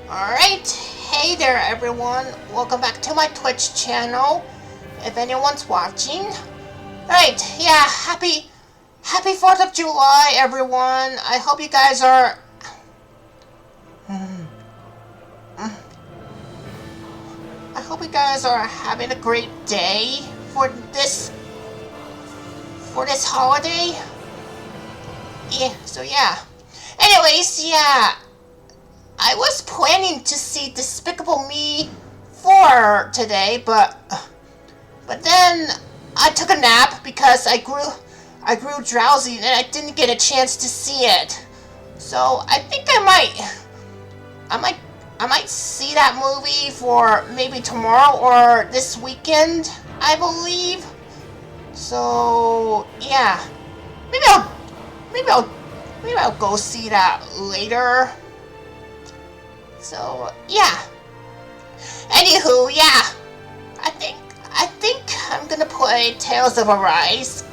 Alright, hey there everyone, welcome back to my Twitch channel, if anyone's watching. Alright, yeah, happy 4th of July everyone. I hope you guys are... I hope you guys are having a great day for this holiday. Yeah. Anyways, yeah. I was planning to see Despicable Me 4 today, but then I took a nap because I grew drowsy and I didn't get a chance to see it. So I think I might see that movie for maybe tomorrow or this weekend, I believe. So yeah, maybe I'll go see that later. So yeah. Anywho, yeah. I think I'm gonna play Tales of Arise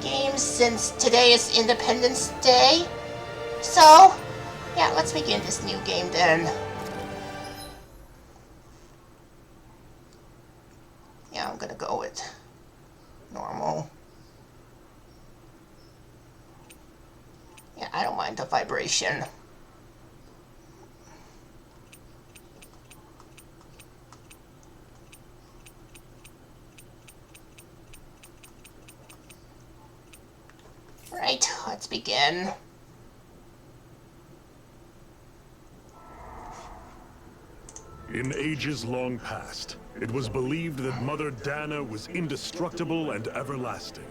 game since today is Independence Day. So yeah, let's begin this new game then. Yeah, I'm gonna go with normal. Yeah, I don't mind the vibration. Right, let's begin. In ages long past, it was believed that Mother Dana was indestructible and everlasting.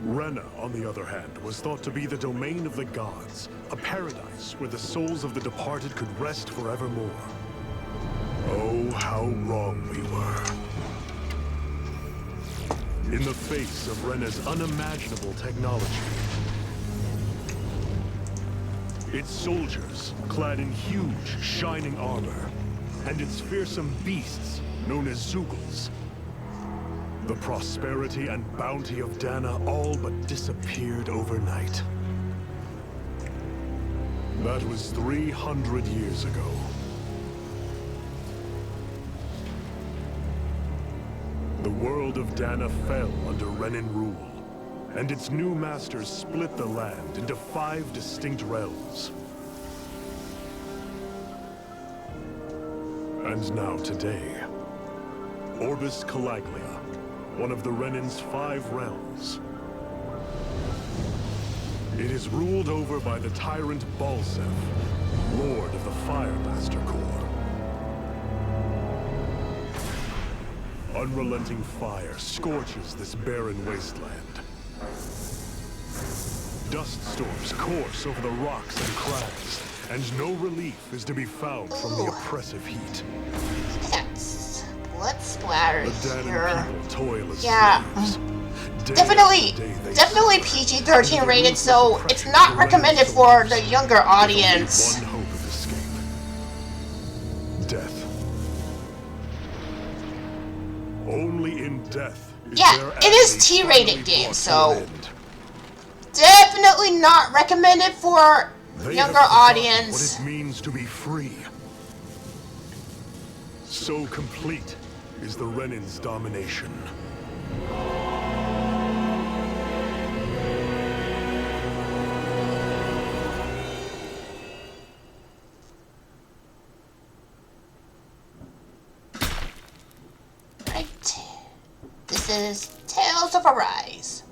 Rena, on the other hand, was thought to be the domain of the gods, a paradise where the souls of the departed could rest forevermore. Oh, how wrong we were. In the face of Rena's unimaginable technology, its soldiers, clad in huge, shining armor, and its fearsome beasts, known as Zeugles, the prosperity and bounty of Dana all but disappeared overnight. That was 300 years ago. The world of Dana fell under Renan rule, and its new masters split the land into 5 distinct realms. And now today, Orbis Calaglia, one of the Renan's 5 realms. It is ruled over by the tyrant Balseph, Lord of the Firemaster Corps. Unrelenting fire scorches this barren wasteland. Dust storms course over the rocks and crags, and no relief is to be found from the oppressive heat. That's blood splatter here. People toil as slaves. Definitely PG-13 rated, so it's not recommended for the younger audience. One hope of escape. Death. Only in death is there it is T-rated game, so definitely not recommended for younger audience. What it means to be free. So complete is the Renan's domination. This is Tales of Arise.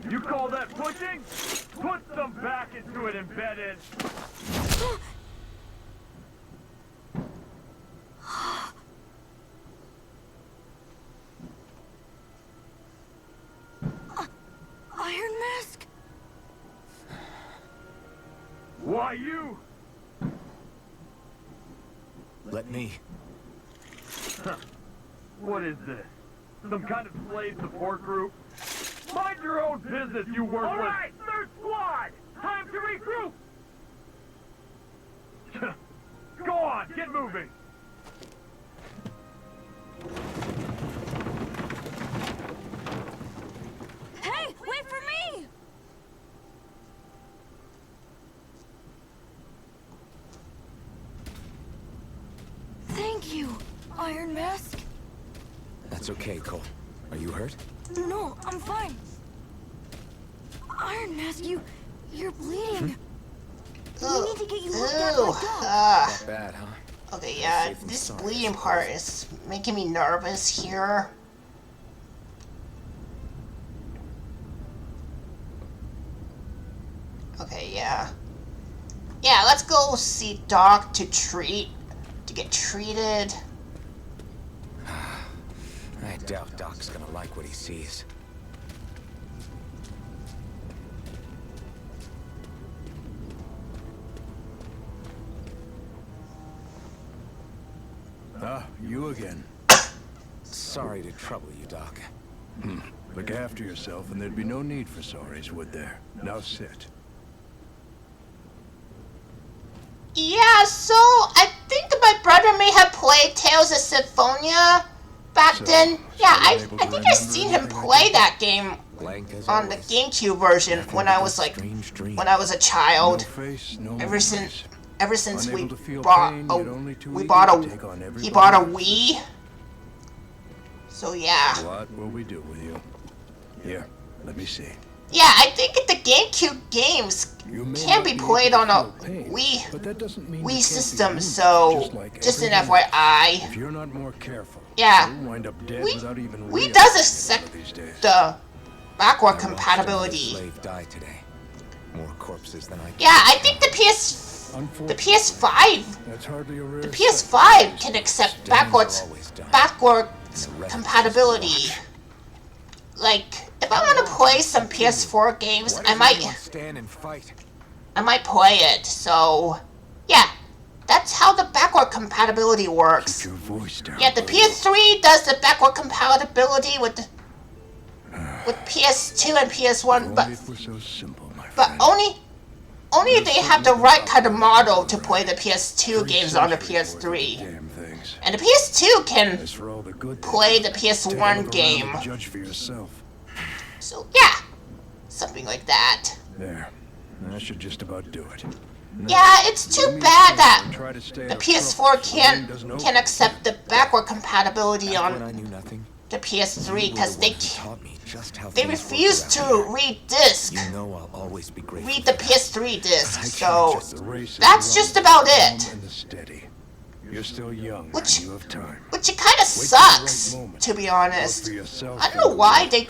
You call that pushing? Put some back into it, embedded. let me. What is this? Some kind of slave support group? Mind your own business, you worthless! Alright, third squad! Time to regroup! Go on, get moving! Hey, wait for me! Thank you, Iron Mask. That's okay, Cole. Are you hurt? No, I'm fine. Iron Mask, you're bleeding. We need to get you looked at by Doc. Not bad, huh? Okay, yeah, Safe and this sorry, bleeding I suppose. part is making me nervous here. Okay, yeah. Yeah, let's go see Doc to get treated. I doubt Doc's gonna like what he sees. Ah, you again. Sorry to trouble you, Doc. Look after yourself and there'd be no need for sorries, would there? Now sit. Yeah, so I think my brother may have played Tales of Symphonia back So, then. Yeah, I still able to think I've remember seen him anything I play did? that game Blank as on the always. GameCube version when I was like, Strange dream. when I was a No child. face, no Ever memories. since we Unable to feel bought pain, a, yet only too we eager bought to take on he everybody bought a else's. Wii. So yeah. What will we do with you? Here, let me see. Yeah, I think the GameCube games You may can not be able played to on a feel pain, Wii but that doesn't mean you Wii can't be system, human, so just like just an everyone else. FYI. If you're not more careful, Yeah. you'll wind up dead Wii- without even Wii realizing does it accept one of these days. the backward I watched another compatibility. slave die today. More corpses than I can Yeah, I think the Unfortunately, PS5 that's hardly a rare the sight PS5 these can days. accept Stains are backwards always done. compatibility. Like, if I want to play some PS4 games, Why I doesn't might anyone stand and fight? play it. So, yeah, that's how the backward compatibility Keep works. your voice down. Yeah, the PS3 does the backward compatibility with PS2 and PS1, Only but it were so simple, my but friend. only if they have the right kind of model to play the PS2 games on the PS3. Damn things. And the PS2 can As for all the good play the things, take a PS1 look around game. and judge for yourself. So yeah, something like that. There. That should just about do it. Now, Yeah, it's do too me a bad favor that and try to stay the out of PS4 trouble so Wayne doesn't can open accept the backward compatibility Back when I on knew nothing, the you PS3 were because the they one who taught me just how they things work refuse around to here. read disc, You know I'll always be grateful. read the for that. PS3 disc. I So just- The race is that's run just by about the calm it. and the steady. You're still young, Which- and you have time. which it kind of Wait for the sucks, right moment. to be Look honest. for yourself I don't and know why the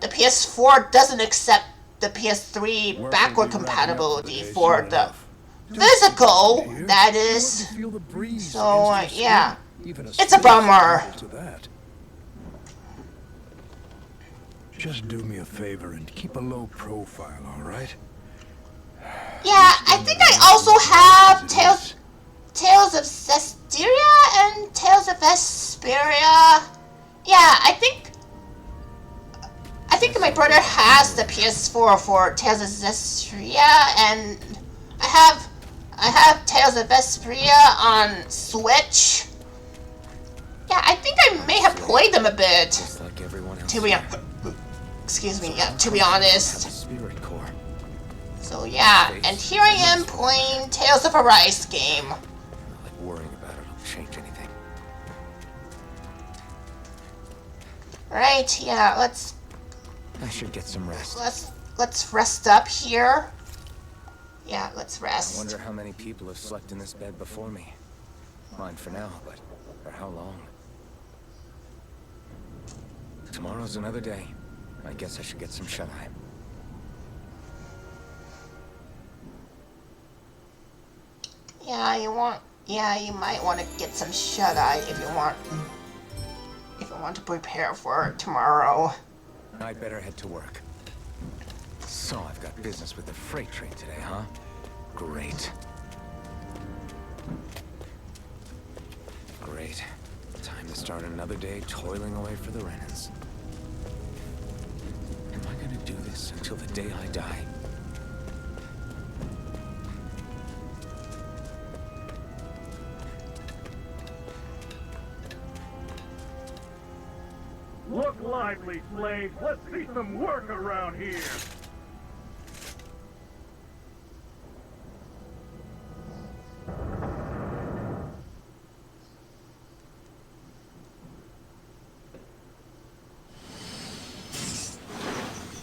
the PS4 doesn't accept the PS3 work will backward be wrapping up compatibility day for soon the enough. Just physical, sit here. that You is. want to feel the breeze So, against your yeah. skin. Even It's a space bummer. is equal to that. Just do me a favor and keep a low profile, all right? Yeah, I think I also have Tales of Zestiria and Tales of Vesperia. Yeah, I think my brother has the PS4 for Tales of Zestiria, and I have Tales of Vesperia on Switch. Yeah, I think I may have played them a bit. Just like everyone else. To be excuse me, yeah, to be honest. Have a spirit core. So yeah, and here I am playing Tales of Arise game. Not like worrying about it will change anything. Right, yeah, let's I should get some rest. let's rest up here. Yeah, let's I rest. wonder how many people have slept in this bed before me. Mine for now, but for how long? Tomorrow's another day. I guess I should get some shut-eye. Yeah, you might want to get some shut-eye if you want to prepare for tomorrow. I'd better head to work. So I've got business with the freight train today, huh? Great. Great. Time to start another day toiling away for the Renans. Am I gonna do this until the day I die? Look lively, slaves. Let's see some work around here.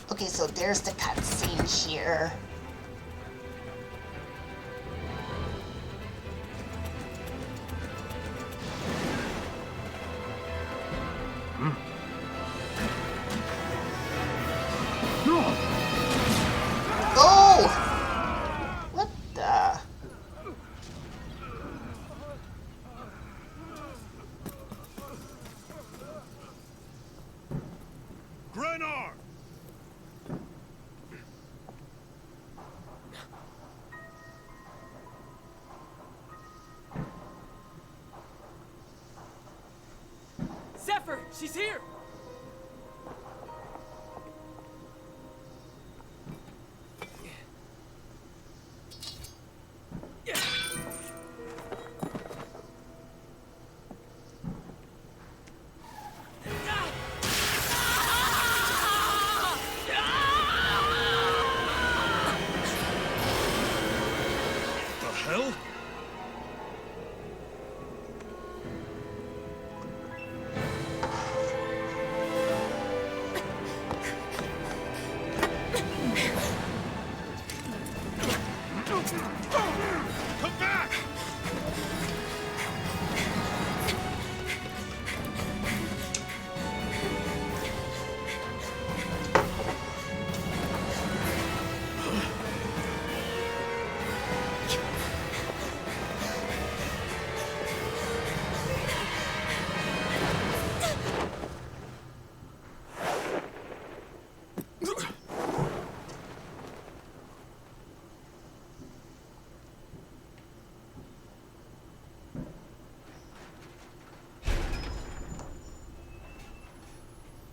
Okay, so there's the cutscene here. Go! What the? Grenar! Zephyr, she's here! The hell? Come back!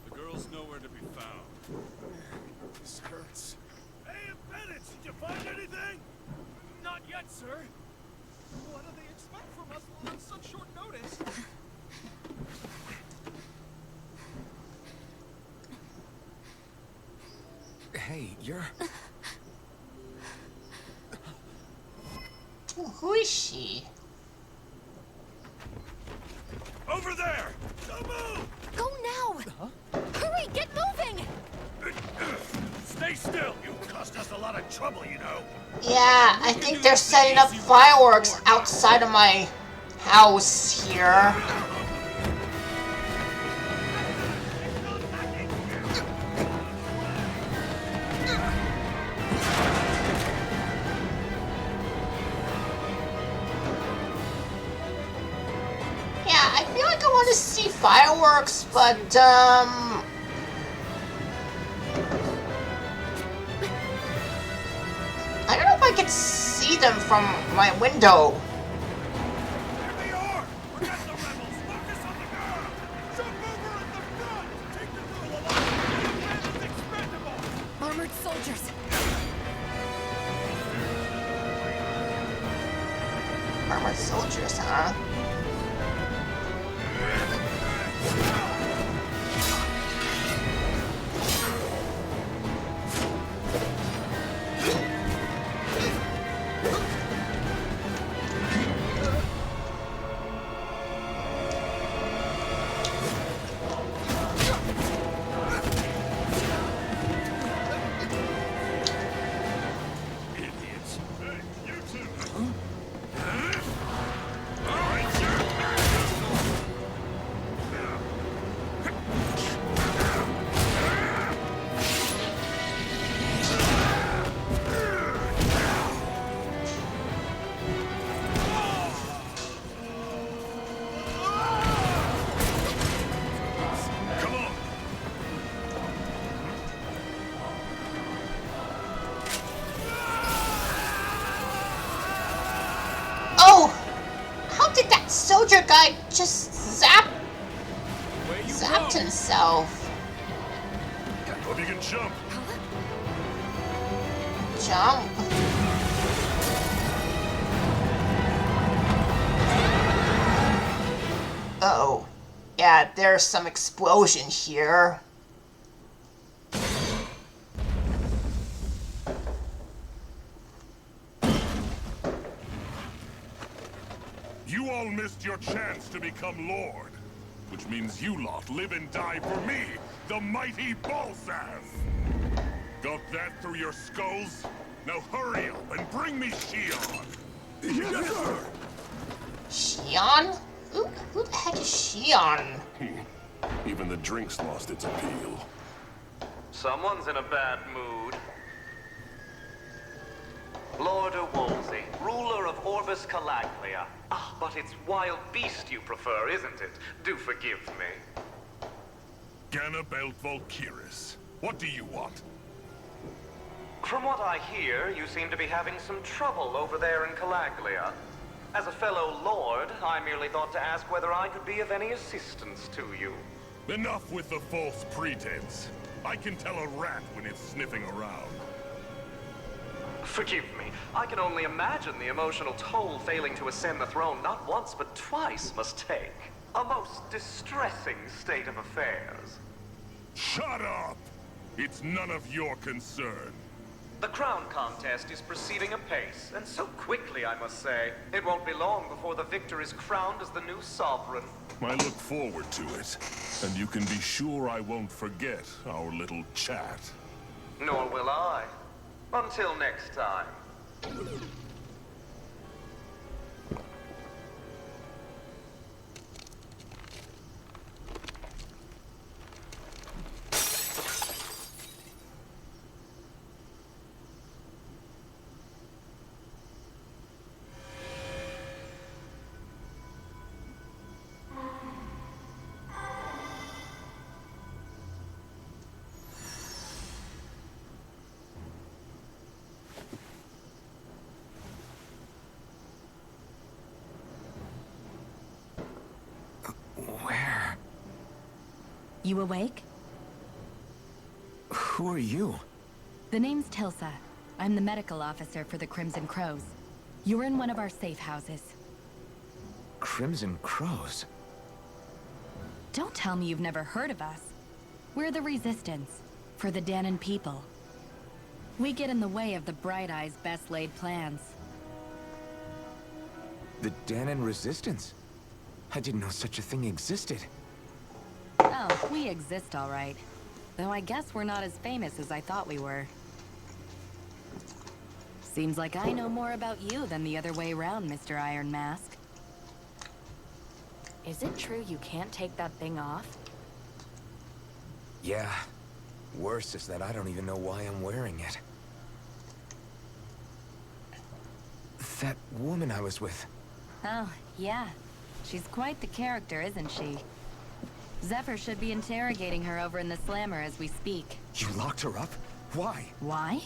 The girl's nowhere to be found. This hurts. Hey, Bennett, did you find anything? Not yet, sir. What do they expect from us on such short notice? Hey, you're... Who is she? Over there! Don't move! Go now! Hurry, get moving! Stay still! You caused us a lot of trouble, you know. Yeah, I think they're setting up fireworks outside of my house here. Yeah, I feel like I want to see fireworks, but I don't know if I can see them from my window. There they are! Forget the rebels! Focus on the girl! Jump over at the gun! Take the girl alive! The man is expendable! Armored soldiers! Armored soldiers, huh? Idiots. Hey, you two! All right, sir! soldier guy just zapped Where you zapped go? himself. Hope you can jump. Jump. Uh-oh. Yeah, there's some explosion here. You all missed your chance to become Lord. Which means you lot live and die for me, the mighty Balsaz! Got that through your skulls? Now hurry up and bring me Shion! Yes, sir! Shion? Who the heck is Shion? Even the drink's lost its appeal. Someone's in a bad mood. Lord Wolsey, ruler of Orbis Calaglia. Ah, but it's wild beast you prefer, isn't it? Do forgive me. Ganabelt Valkyris, what do you want? From what I hear, you seem to be having some trouble over there in Calaglia. As a fellow lord, I merely thought to ask whether I could be of any assistance to you. Enough with the false pretense. I can tell a rat when it's sniffing around. Forgive me. I can only imagine the emotional toll failing to ascend the throne not once but twice must take. A most distressing state of affairs. Shut up! It's none of your concern. The crown contest is proceeding apace, and so quickly, I must say. It won't be long before the victor is crowned as the new sovereign. I look forward to it. And you can be sure I won't forget our little chat. Nor will I. Until next time. Where? You awake? Who are you? The name's Tilsa. I'm the medical officer for the Crimson Crows. You're in one of our safe houses. Crimson Crows? Don't tell me you've never heard of us. We're the Resistance, for the Danon people. We get in the way of the Bright Eyes' best-laid plans. The Danon Resistance? I didn't know such a thing existed. Oh, we exist all right. Though I guess we're not as famous as I thought we were. Seems like I know more about you than the other way around, Mr. Iron Mask. Is it true you can't take that thing off? Yeah. Worse is that I don't even know why I'm wearing it. That woman I was with. Oh, yeah. She's quite the character, isn't she? Zephyr should be interrogating her over in the Slammer as we speak. You locked her up? Why? Why?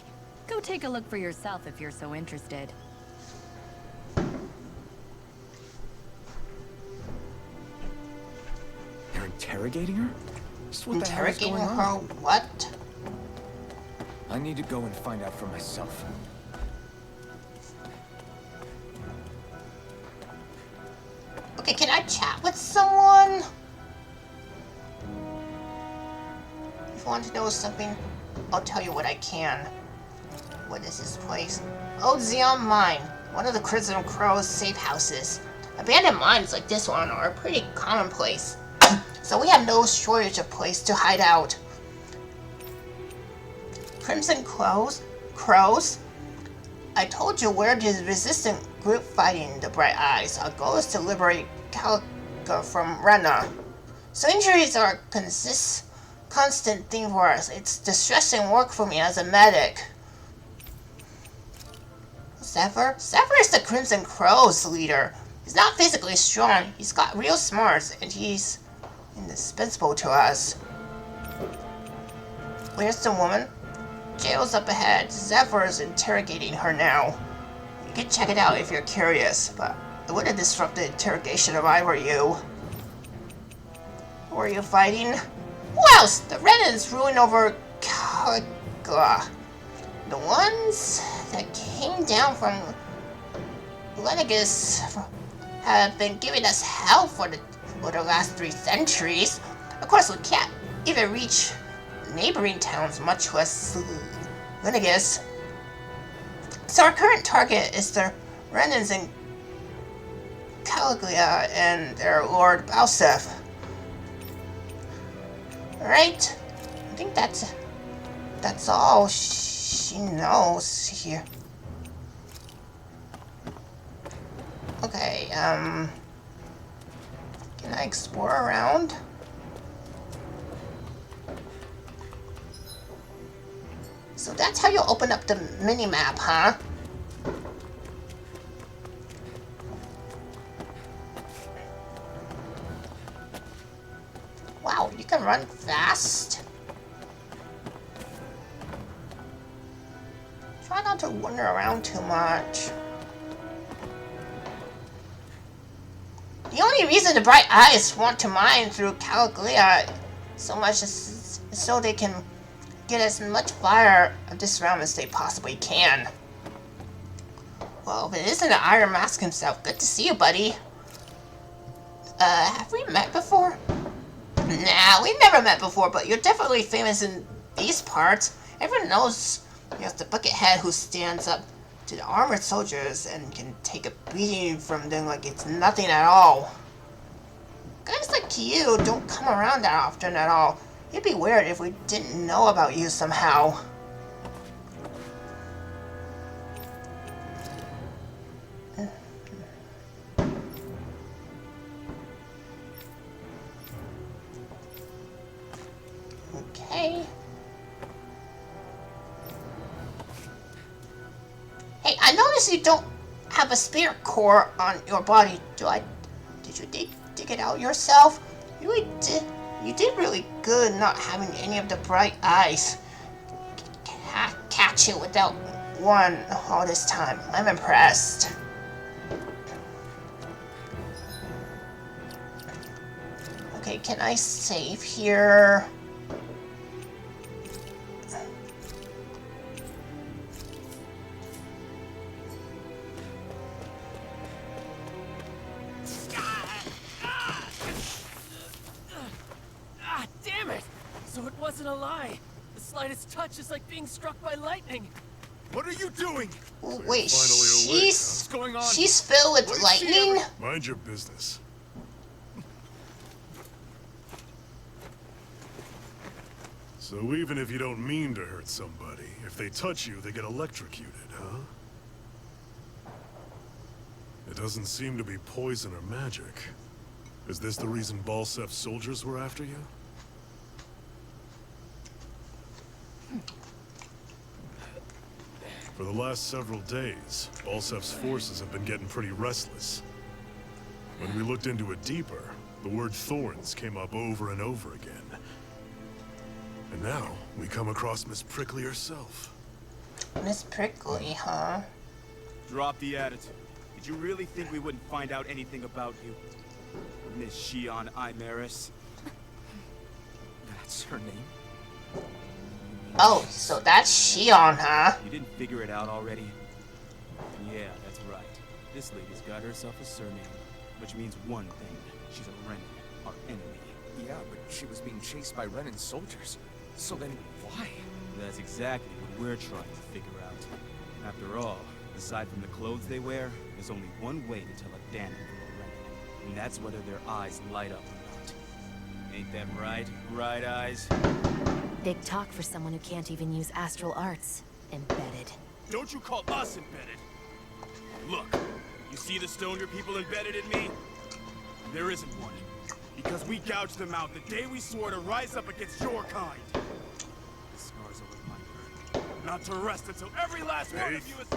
Go take a look for yourself if you're so interested. They're interrogating her? Just what the hell is Interrogating going her on? what? I need to go and find out for myself. Okay, can I chat with someone? If you want to know something, I'll tell you what I can. What is this place? Old Zeon Mine, one of the Crimson Crow's safe houses. Abandoned mines like this one are pretty commonplace, so we have no shortage of place to hide out. Crimson Crows? Crows? I told you we're the resistant group fighting the Bright Eyes. Our goal is to liberate Calica from Rena. So injuries are a constant thing for us. It's distressing work for me as a medic. Zephyr? Zephyr is the Crimson Crow's leader. He's not physically strong. He's got real smarts, and he's indispensable to us. Where's the woman? Jail's up ahead. Zephyr is interrogating her now. You can check it out if you're curious, but would have disrupted the interrogation if I were you. Who are you fighting? Who else? The Renans ruling over Caligula. The ones that came down from Lenegus have been giving us hell for the last 3 centuries. Of course, we can't even reach neighboring towns, much less Lenegus. So our current target is the Renans in Caligula and their Lord Balseph. Alright, I think that's all she knows here. Okay, can I explore around? So that's how you open up the mini-map, huh? Wow, you can run fast. Try not to wander around too much. The only reason the Bright Eyes want to mine through Caligula so much is so they can get as much fire of this realm as they possibly can. Well, if it isn't the Iron Mask himself, good to see you, buddy. Have we met before? Nah, we've never met before, but you're definitely famous in these parts. Everyone knows you're the Buckethead who stands up to the armored soldiers and can take a beating from them like it's nothing at all. Guys like you don't come around that often at all. It'd be weird if we didn't know about you somehow. Okay. Hey, I noticed you don't have a spirit core on your body. Did you dig it out yourself? You did really good not having any of the Bright Eyes catch you without one all this time. I'm impressed. Okay, can I save here? So it wasn't a lie. The slightest touch is like being struck by lightning. What are you doing? Wait, Finally awake, huh? What's going on? she's filled with lightning? Mind your business. So even if you don't mean to hurt somebody, if they touch you, they get electrocuted, huh? It doesn't seem to be poison or magic. Is this the reason Balsef's soldiers were after you? For the last several days, Balsef's forces have been getting pretty restless. When we looked into it deeper, the word thorns came up over and over again. And now, we come across Miss Prickly herself. Miss Prickly, huh? Drop the attitude. Did you really think we wouldn't find out anything about you? Miss Shion Imaris? That's her name? Oh, so that's Shion, huh? You didn't figure it out already? Yeah, that's right. This lady's got herself a surname, which means one thing. She's a Renan, our enemy. Yeah, but she was being chased by Renan soldiers. So then, why? That's exactly what we're trying to figure out. After all, aside from the clothes they wear, there's only one way to tell a Danon from a Renan, and that's whether their eyes light up or not. Ain't that right, Bright Eyes? Big talk for someone who can't even use astral arts. Embedded. Don't you call us embedded! Look, you see the stoner people embedded in me? There isn't one. Because we gouged them out the day we swore to rise up against your kind. The scars are with my burden. Not to rest until every last one of you is...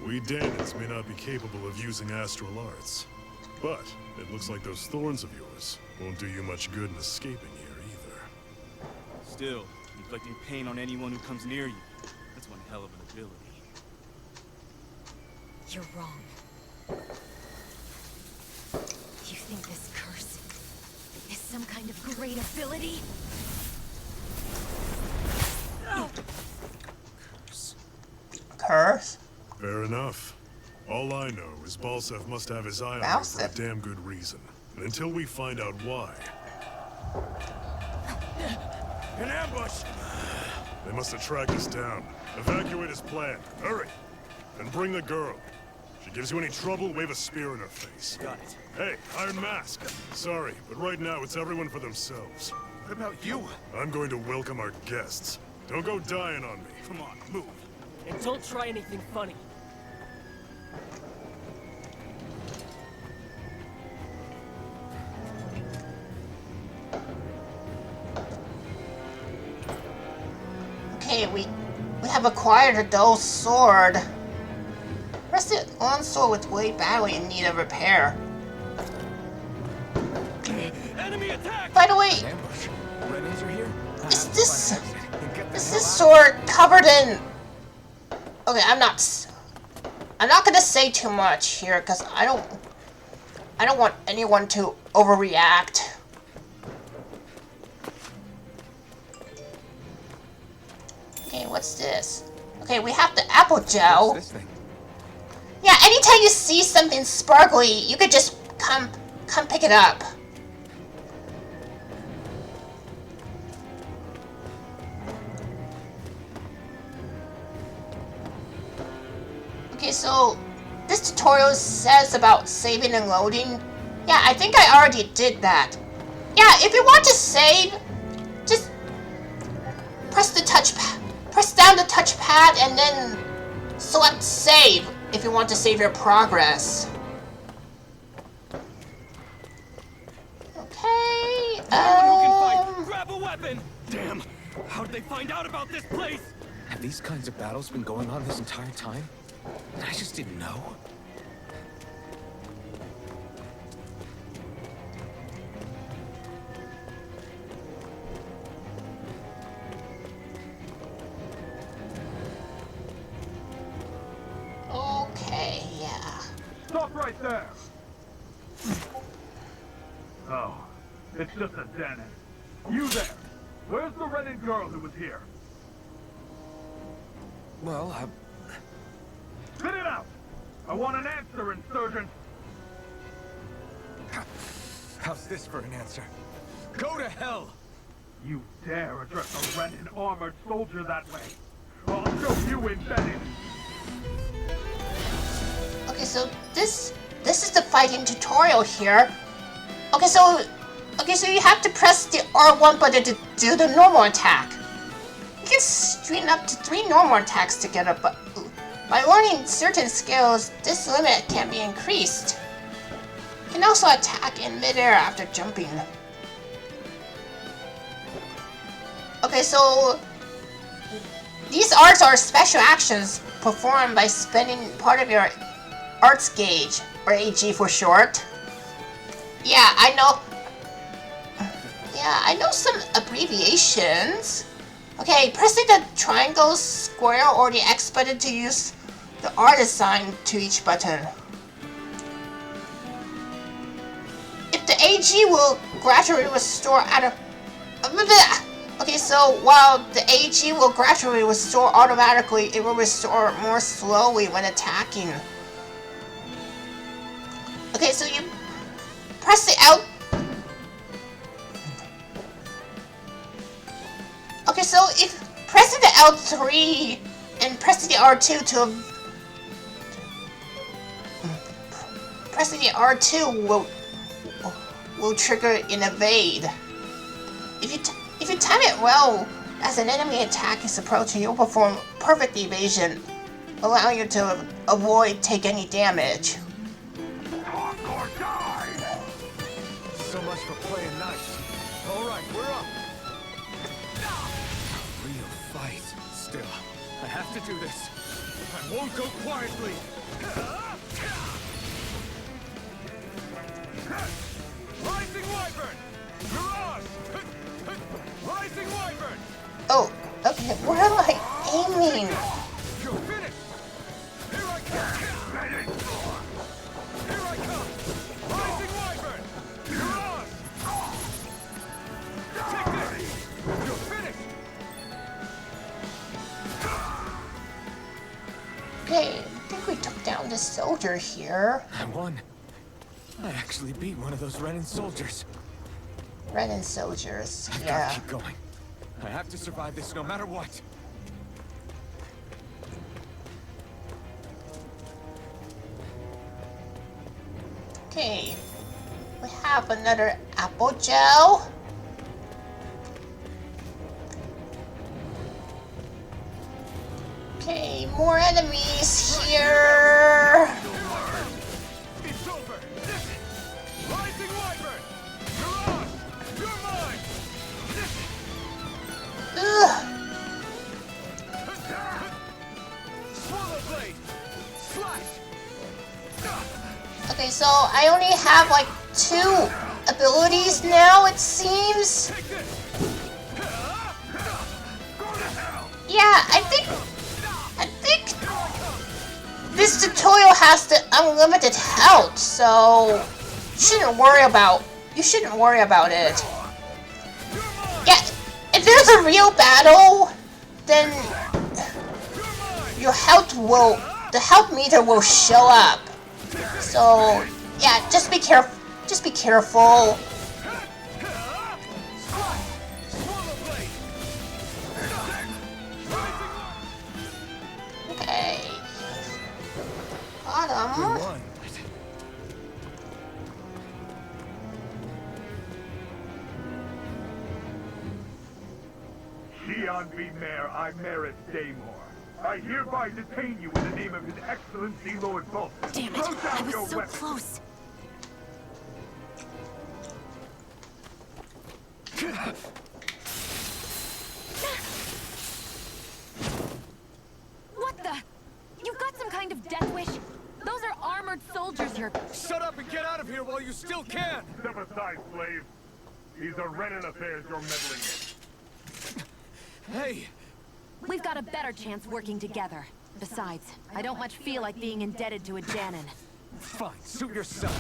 We Danons may not be capable of using astral arts, but it looks like those thorns of yours won't do you much good in escaping here either. Still, inflicting pain on anyone who comes near you. That's one hell of an ability. You're wrong. You think this curse is some kind of great ability? Curse? Fair enough. All I know is Balsef must have his eye on her for a Balsef? damn good reason. And until we find out why, An ambush! they must have tracked us down. Evacuate as planned. Hurry! And bring the girl. If she gives you any trouble, wave a spear in her face. Got it. Hey, Iron Mask. Sorry, but right now it's everyone for themselves. What about you? I'm going to welcome our guests. Don't go dying on me. Come on, move. And don't try anything funny. Okay, we have acquired a dull sword. Rusted on sword with blade badly in need of repair. Enemy attack! By the way, Ambush. Renans are here? is this Get the is hell this out. sword covered in? Okay, I'm not gonna say too much here because I don't want anyone to overreact. Okay, what's this? Okay, we have the apple gel. What's this thing? Yeah, anytime you see something sparkly, you could just come pick it up. Okay, so this tutorial says about saving and loading. Yeah, I think I already did that. Yeah, if you want to save, just press the touchpad. Press down the touchpad and then select save if you want to save your progress. Okay. Anyone who can fight, grab a weapon! Damn! How did they find out about this place? Have these kinds of battles been going on this entire time? I just didn't know. Okay, yeah. Stop right there! Oh, it's just a den. You there! Where's the Renin girl who was here? Well, Spit it out! I want an answer, insurgent! how's this for an answer? Go to hell! You dare address a Renin armored soldier that way? I'll show you embedded! Okay, so this is the fighting tutorial here. Okay, so you have to press the R1 button to do the normal attack. You can string up to 3 normal attacks together, but by learning certain skills, this limit can be increased. You can also attack in midair after jumping. Okay, so these arts are special actions performed by spending part of your arts gauge, or AG for short. Yeah, I know. Yeah, I know some abbreviations. Okay, pressing the triangle, square, or the X button to use the art assigned to each button. If the AG will gradually restore Okay, so while the AG will gradually restore automatically, it will restore more slowly when attacking. Okay, so you press the L. Okay, so if pressing the L3 and pressing the R2 pressing the R2 will trigger an evade. If you time it well, as an enemy attack is approaching, you'll perform perfect evasion, allowing you to avoid take any damage. Talk or die! So much for playing nice. All right, we're up. Real fight. Still, I have to do this. I won't go quietly. Rising Wyvern! Mirage! Rising Wyvern! Oh, okay, where am I aiming? You're finished! Here I come! soldier here. I won. I actually beat one of those Renan soldiers. Renan soldiers, I've yeah. gotta keep going. I have to survive this no matter what. Okay. We have another apple gel. Okay, more enemies here. It's over. Rising Wyvern. You're on. You're mine. Ugh. Swallow blade. Slash. Okay, so I only have like 2 abilities now, it seems. Take this. Go to hell. Yeah, I think this tutorial has the unlimited health, so you shouldn't worry about it. Yeah, if there's a real battle, then the health meter will show up. So yeah, just be careful. Just be careful. Okay. Bottom. Shion V. Mayor Imaris Daymore. I hereby detain you in the name of His Excellency Lord Bolton. Damn it, Throw I down was your so weapon. close. What the? You've got some kind of death wish? Those are armored soldiers you're... Shut up and get out of here while you still can! Step aside, slave. These are Renan affairs you're meddling in. Hey! We've got a better chance working together. Besides, I don't much feel like being indebted to a Danon. Fine, suit yourself.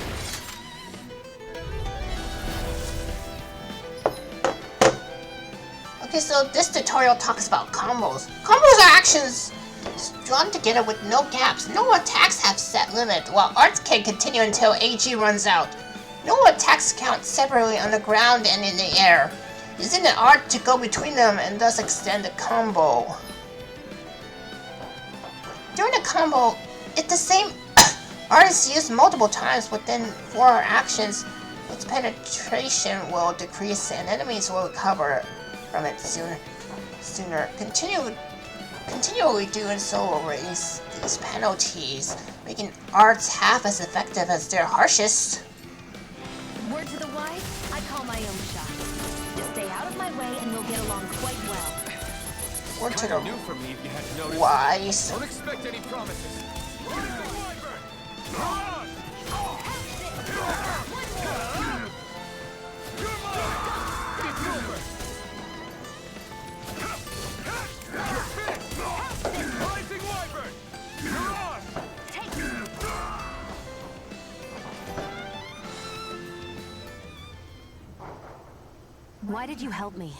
Okay, so this tutorial talks about combos. Combos are actions strung together with no gaps. No attacks have set limit, while arts can continue until AG runs out. No attacks count separately on the ground and in the air, using the art to go between them and thus extend the combo. During the combo, if the same art is used multiple times within 4 actions, its penetration will decrease and enemies will recover from it sooner. Continually doing so will raise these penalties, making arts half as effective as their harshest. Word to the wise, I call my own shot. Just stay out of my way and we'll get along quite well. Word to Kinda the new for me if you hadn't noticed. wise. Don't expect any promises. Why did you help me?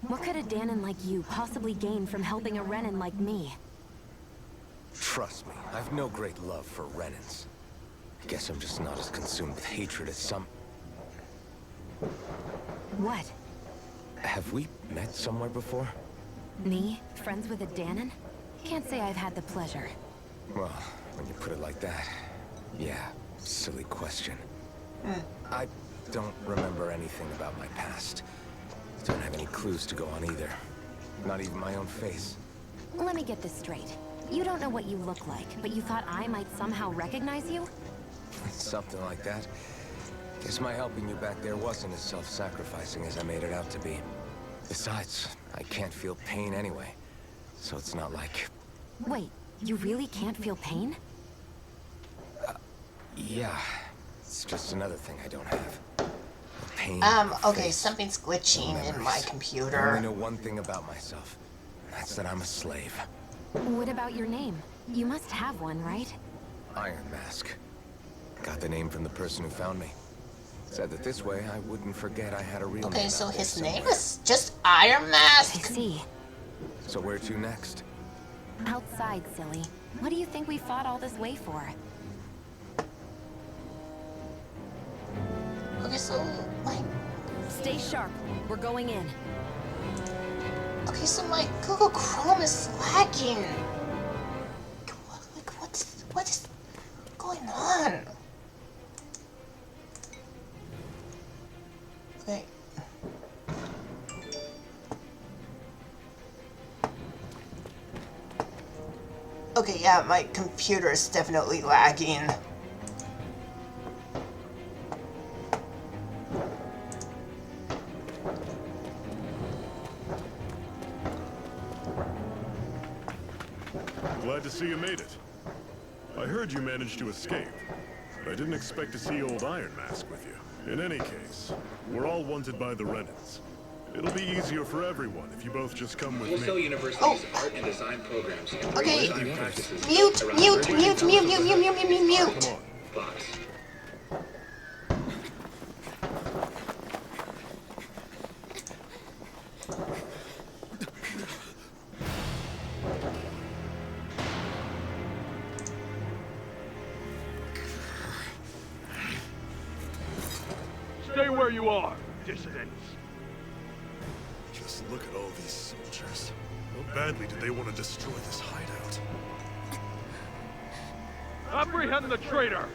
What could a Danon like you possibly gain from helping a Renan like me? Trust me, I've no great love for Renans. Guess I'm just not as consumed with hatred as some... What? Have we met somewhere before? Me? Friends with a Danon? Can't say I've had the pleasure. Well, when you put it like that, yeah, silly question. I don't remember anything about my past. Don't have any clues to go on either. Not even my own face. Let me get this straight. You don't know what you look like, but you thought I might somehow recognize you? Something like that. Guess my helping you back there wasn't as self-sacrificing as I made it out to be. Besides, I can't feel pain anyway. So it's not like... Wait, you really can't feel pain? Yeah. It's just another thing I don't have. Pain. Okay, face, something's glitching in my memories. I computer. only know one thing about myself. And that's that I'm a slave. What about your name? You must have one, right? Iron Mask. Got the name from the person who found me. Said that this way I wouldn't forget I had a real name. Okay, so out there his name somewhere. is just Iron I Mask? see. So where to next? Outside, silly. What do you think we fought all this way for? Okay, so like, Stay sharp. We're going in. okay, so my Google Chrome is lagging. Like, what is going on? Okay. Okay, yeah, my computer is definitely lagging. Glad to see you made it. I heard you managed to escape. I didn't expect to see old Iron Mask with you. In any case, we're all wanted by the Renans. It'll be easier for everyone if you both just come with Wholesale me. University's art and design programs. Okay. Design practices Mute. around Come 30,000 on. Fox. Stay where you are, dissidents. Just look at all these soldiers. How badly did they want to destroy this hideout? Apprehend the traitor.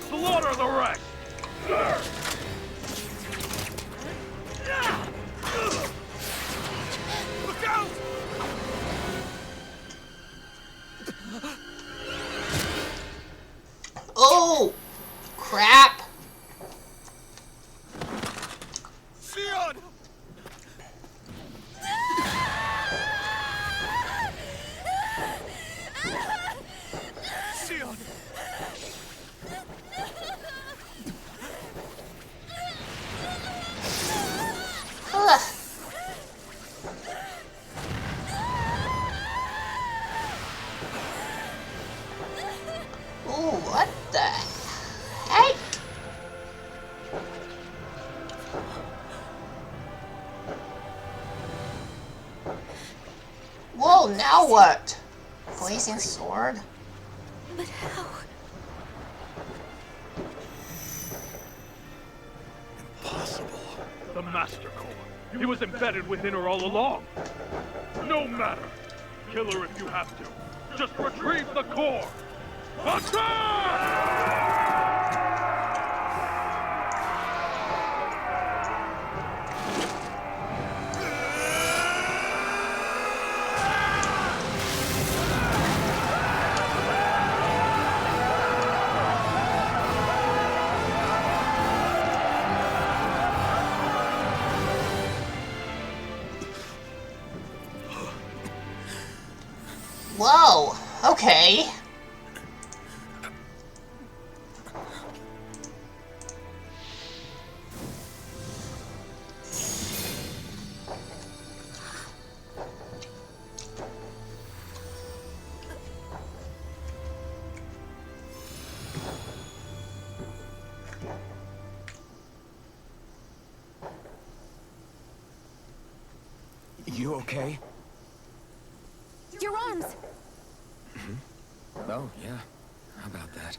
Slaughter the rest. Look out! Oh, crap. Sion! Sion! Ugh. Ooh, what the heck? Whoa, now what? Blazing sword? But how? Impossible. The Master Core. He was embedded within her all along. No matter. Kill her if you have to. Just retrieve the core. Attack! Whoa, okay. You okay? Your arms! Oh, yeah. How about that?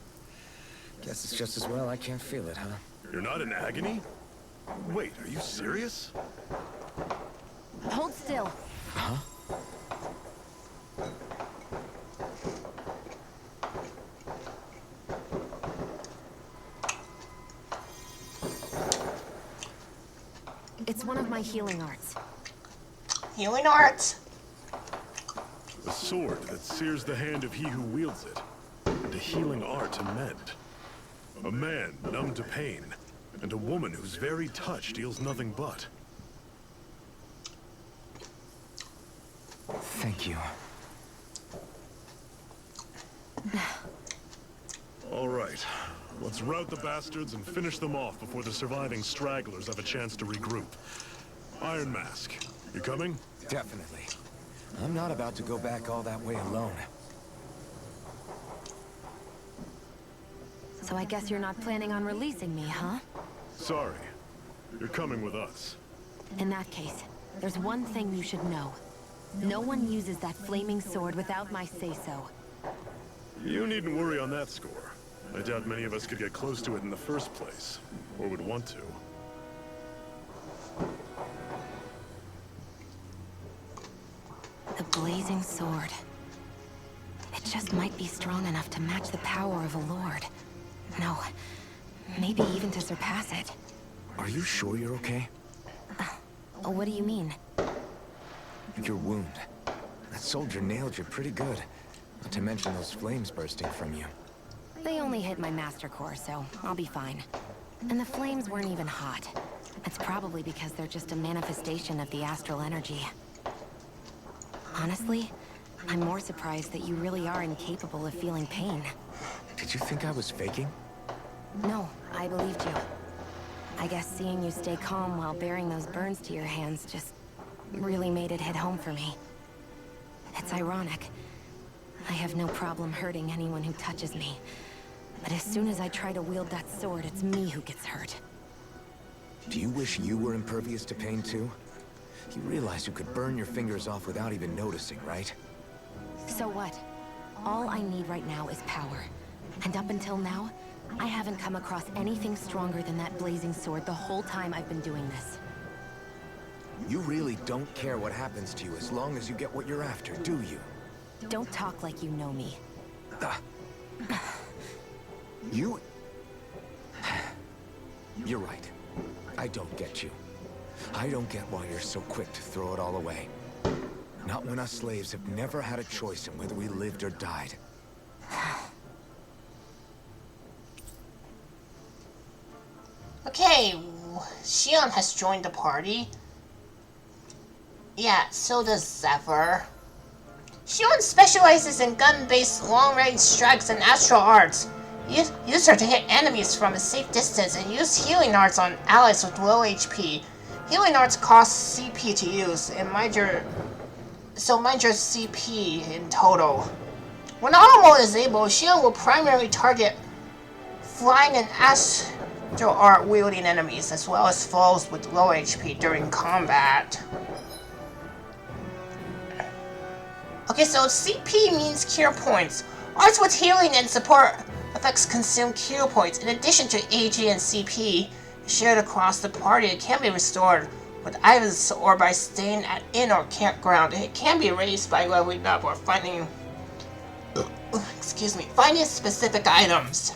Guess it's just as well I can't feel it, huh? You're not in agony? Wait, are you serious? Hold still. Huh? It's one of my healing arts. Healing arts. A sword that sears the hand of he who wields it, and a healing art to mend. A man numb to pain, and a woman whose very touch deals nothing but. Thank you. All right, let's rout the bastards and finish them off before the surviving stragglers have a chance to regroup. Iron Mask, you coming? Definitely. I'm not about to go back all that way alone. So I guess you're not planning on releasing me, huh? Sorry. You're coming with us. In that case, there's one thing you should know. No one uses that flaming sword without my say-so. You needn't worry on that score. I doubt many of us could get close to it in the first place, or would want to. The blazing sword. It just might be strong enough to match the power of a lord. No, maybe even to surpass it. Are you sure you're okay? What do you mean? Your wound. That soldier nailed you pretty good. Not to mention those flames bursting from you. They only hit my master core, so I'll be fine. And the flames weren't even hot. It's probably because they're just a manifestation of the astral energy. Honestly, I'm more surprised that you really are incapable of feeling pain. Did you think I was faking? No, I believed you. I guess seeing you stay calm while bearing those burns to your hands just really made it hit home for me. It's ironic. I have no problem hurting anyone who touches me. But as soon as I try to wield that sword, it's me who gets hurt. Do you wish you were impervious to pain too? You realize you could burn your fingers off without even noticing, right? So what? All I need right now is power. And up until now, I haven't come across anything stronger than that blazing sword the whole time I've been doing this. You really don't care what happens to you as long as you get what you're after, do you? Don't talk like you know me. You... You're right. I don't get you. I don't get why you're so quick to throw it all away. Not when us slaves have never had a choice in whether we lived or died. Okay, Xion has joined the party. Yeah, so does Zephyr. Xion specializes in gun-based long-range strikes and astral arts. Use her to hit enemies from a safe distance and use healing arts on allies with low HP. Healing arts cost CP to use, and mind your CP in total. When auto mode is able, Xion will primarily target flying and astral art wielding enemies, as well as foes with low HP during combat. Okay, so CP means cure points. Arts with healing and support effects consume cure points. In addition to AG and CP shared across the party, it can be restored with items or by staying at inn or campground. It can be raised by leveling up or finding finding specific items.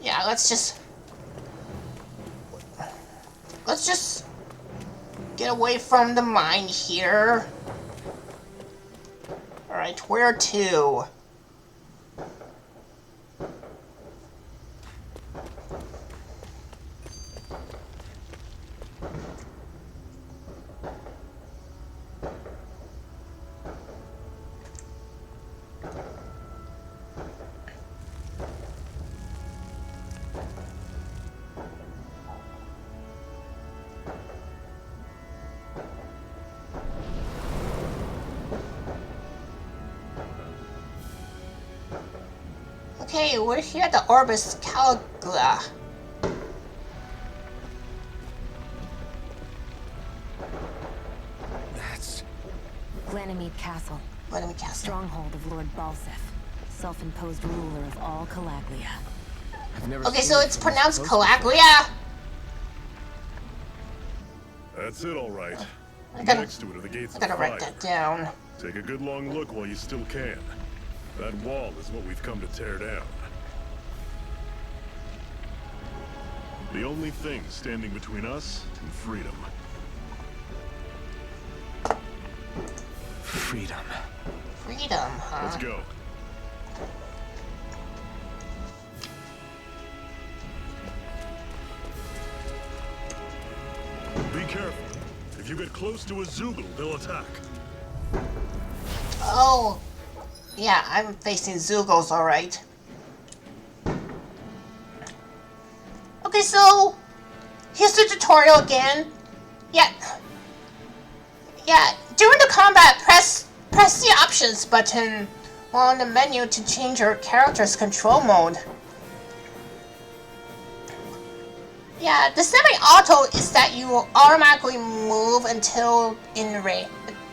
Yeah, let's just get away from the mine here. Alright, where to? Okay, we're here at the Orbis Caligula. That's... Ganymede Castle. Ganymede Castle. Stronghold of Lord Balsef, self-imposed ruler of all Calaglia. Okay, so it's pronounced Calaglia? That's it, all right. I gotta Next to it are the gates of write fire. that down. Take a good long look while you still can. That wall is what we've come to tear down. The only thing standing between us and freedom. Freedom. Freedom, huh? Let's go. Be careful. If you get close to a Zoogle, they'll attack. Oh, yeah, I'm facing Zoogles, alright. Okay, so here's the tutorial again. Yeah, during the combat, press the options button on the menu to change your character's control mode. Yeah, the semi-auto is that you will automatically move until in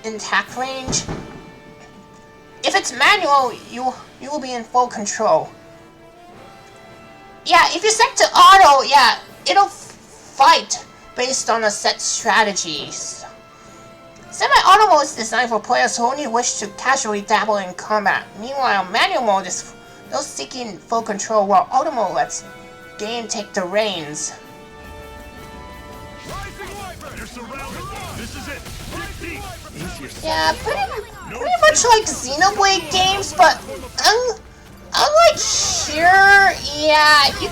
attack range. if it's manual, you will be in full control. Yeah, if you set to auto, yeah, it'll fight based on a set strategies. Semi-auto mode is designed for players who only wish to casually dabble in combat. Meanwhile, manual mode is those seeking full control, while auto mode lets game take the reins. You're surrounded. This is it. Dig deep. Yeah, pretty much like Xenoblade games, but unlike here, yeah, you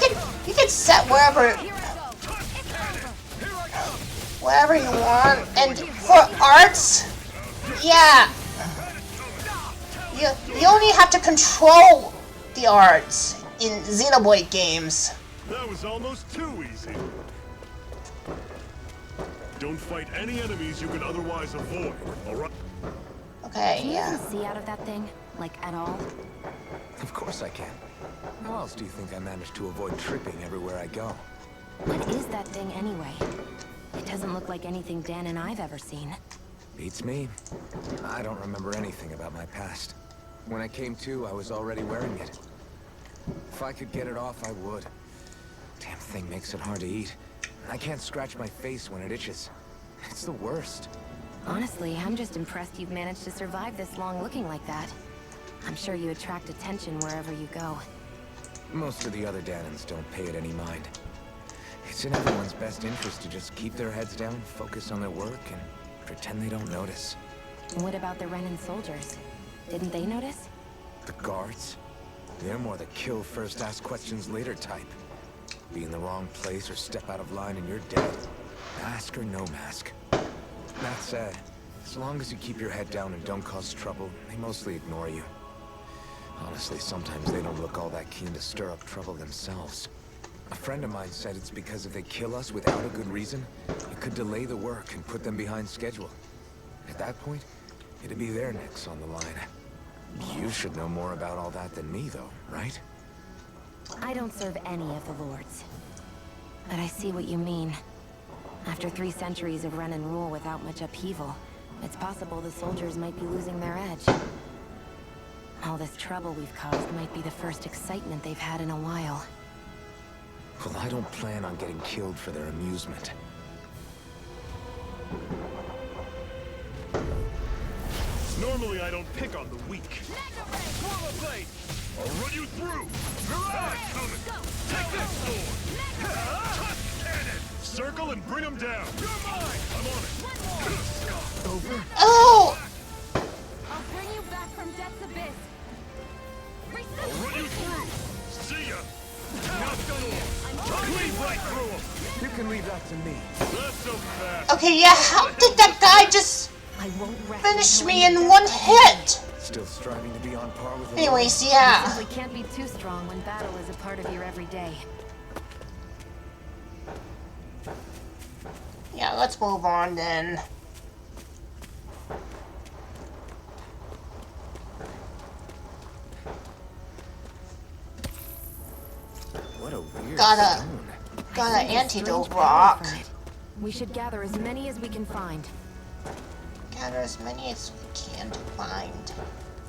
can set wherever you want, and for arts, yeah, you only have to control the arts in Xenoblade games. That was almost too easy. Don't fight any enemies you could otherwise avoid, alright? Okay, Can you yeah. even see out of that thing? Like, at all? Of course I can. How else do you think I managed to avoid tripping everywhere I go? What is that thing anyway? It doesn't look like anything Dan and I've ever seen. Beats me. I don't remember anything about my past. When I came to, I was already wearing it. If I could get it off, I would. Damn thing makes it hard to eat. I can't scratch my face when it itches. It's the worst. Honestly, I'm just impressed you've managed to survive this long looking like that. I'm sure you attract attention wherever you go. Most of the other Danans don't pay it any mind. It's in everyone's best interest to just keep their heads down, focus on their work, and pretend they don't notice. What about the Renan soldiers? Didn't they notice? The guards? They're more the kill first, ask questions later type. Be in the wrong place or step out of line and you're dead. Mask or no mask. That said, as long as you keep your head down and don't cause trouble, they mostly ignore you. Honestly, sometimes they don't look all that keen to stir up trouble themselves. A friend of mine said it's because if they kill us without a good reason, it could delay the work and put them behind schedule. At that point, it'd be their necks on the line. You should know more about all that than me, though, right? I don't serve any of the lords. But I see what you mean. After 3 centuries of Renan rule without much upheaval, it's possible the soldiers might be losing their edge. All this trouble we've caused might be the first excitement they've had in a while. Well, I don't plan on getting killed for their amusement. Normally I don't pick on the weak. I'll run you through! Mirage coming! Take this sword! Tusk cannon! Circle and bring him down! You're mine! I'm on it! Over? Oh! I'll bring you back from Death's Abyss. I'll run you through! See ya! Cleave right through him! You can leave that to me. That's so fast! Okay, yeah, how did that guy just finish me in one hit? Still striving to be on par with the Anyways, You yeah. simply can't be too strong when battle is a part of your everyday. Yeah, let's move on then. What a weird Got stone. an antidote Strange rock. power from it. We should gather as many as we can find. Gather as many as we can to find.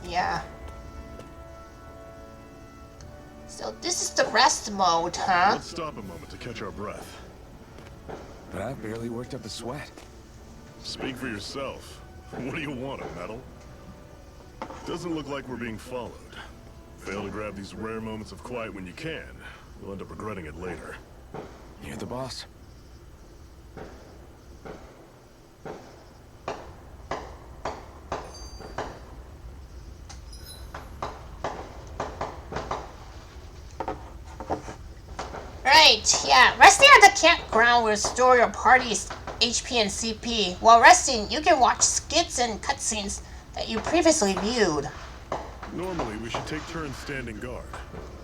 Yeah. So this is the rest mode, huh? Let's stop a moment to catch our breath. But I've barely worked up a sweat. Speak for yourself. What do you want, a medal? Doesn't look like we're being followed. Fail to grab these rare moments of quiet when you can. You'll end up regretting it later. You're the boss. Right, yeah. Resting at the campground will restore your party's HP and CP. While resting, you can watch skits and cutscenes that you previously viewed. Normally, we should take turns standing guard.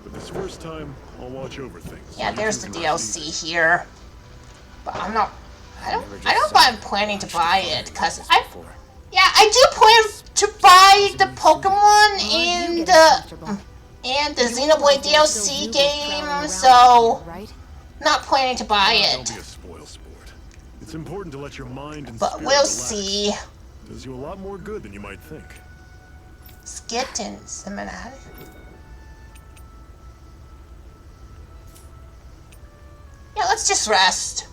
But this first time, I'll watch over things. Yeah, You there's two the can rest easy. DLC here. But I'm not... I don't know if I'm planning to buy it, because I do plan to buy the Pokemon and the Xenoblade DLC game, so not planning to buy Don't it. be a spoil sport. It's important to let your mind and But spirit we'll relax. see. Does you a lot more good than you might think. Skittins, seminal. Yeah, let's just rest.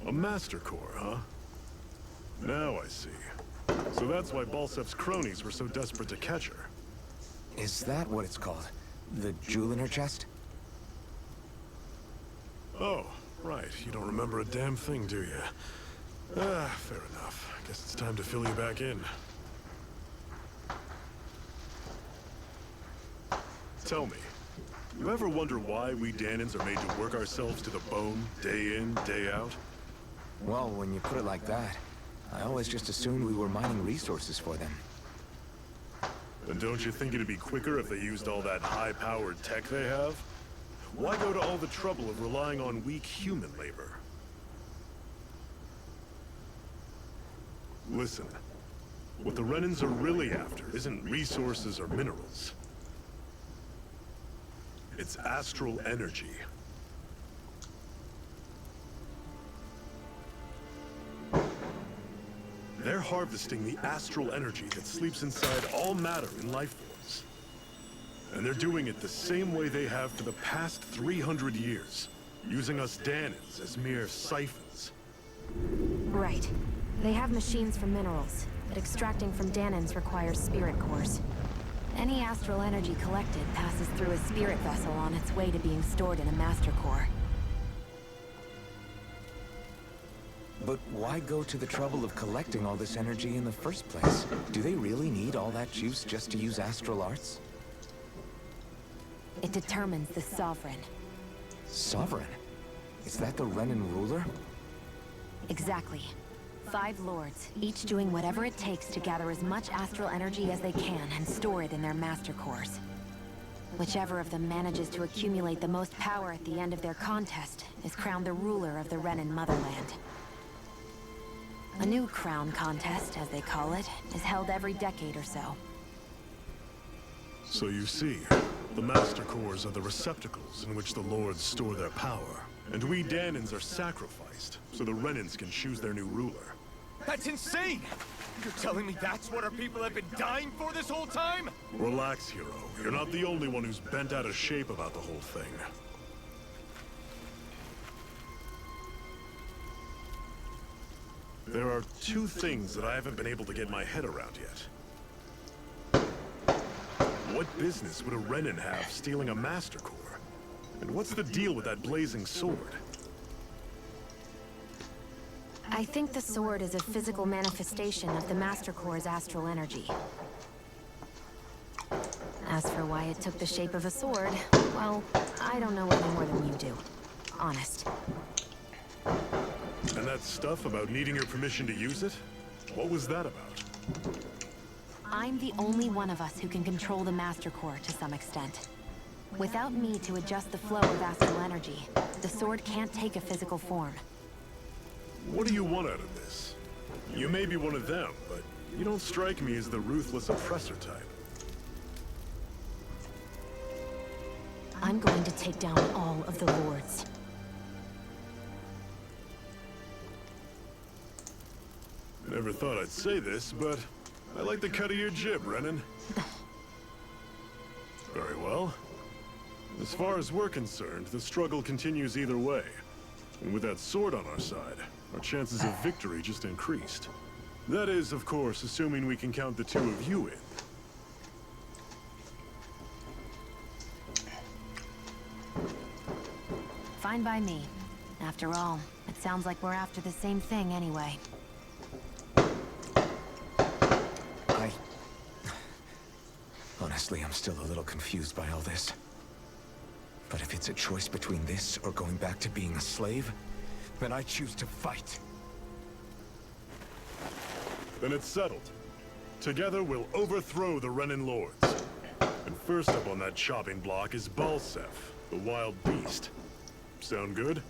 A Master Core, huh? Now I see. So that's why Balsef's cronies were so desperate to catch her. Is that what it's called? The jewel in her chest? Oh, right. You don't remember a damn thing, do you? Ah, fair enough. Guess it's time to fill you back in. Tell me, you ever wonder why we Dahnans are made to work ourselves to the bone, day in, day out? Well, when you put it like that, I always just assumed we were mining resources for them. And don't you think it'd be quicker if they used all that high-powered tech they have? Why go to all the trouble of relying on weak human labor? Listen, what the Renans are really after isn't resources or minerals. It's astral energy. They're harvesting the astral energy that sleeps inside all matter in life forms. And they're doing it the same way they have for the past 300 years, using us Dahnans as mere siphons. Right. They have machines for minerals, but extracting from Dahnans requires spirit cores. Any astral energy collected passes through a spirit vessel on its way to being stored in a master core. But why go to the trouble of collecting all this energy in the first place? Do they really need all that juice just to use astral arts? It determines the Sovereign. Sovereign? Is that the Renan ruler? Exactly. 5 lords, each doing whatever it takes to gather as much astral energy as they can and store it in their master cores. Whichever of them manages to accumulate the most power at the end of their contest is crowned the ruler of the Renan motherland. A new crown contest, as they call it, is held every decade or so. So you see, the Master Cores are the receptacles in which the Lords store their power. And we Dahnans are sacrificed, so the Renans can choose their new ruler. That's insane! You're telling me that's what our people have been dying for this whole time? Relax, hero. You're not the only one who's bent out of shape about the whole thing. There are 2 things that I haven't been able to get my head around yet. What business would a Renan have stealing a Master Core? And what's the deal with that blazing sword? I think the sword is a physical manifestation of the Master Core's astral energy. As for why it took the shape of a sword, well, I don't know any more than you do. Honest. And that stuff about needing your permission to use it? What was that about? I'm the only one of us who can control the Master Core to some extent. Without me to adjust the flow of astral energy, the sword can't take a physical form. What do you want out of this? You may be one of them, but you don't strike me as the ruthless oppressor type. I'm going to take down all of the lords. Never thought I'd say this, but I like the cut of your jib, Renan. Very well. As far as we're concerned, the struggle continues either way. And with that sword on our side, our chances of victory just increased. That is, of course, assuming we can count the 2 of you in. Fine by me. After all, it sounds like we're after the same thing anyway. Honestly, I'm still a little confused by all this. But if it's a choice between this or going back to being a slave, then I choose to fight. Then it's settled. Together we'll overthrow the Renan Lords. And first up on that chopping block is Balsef, the wild beast. Sound good?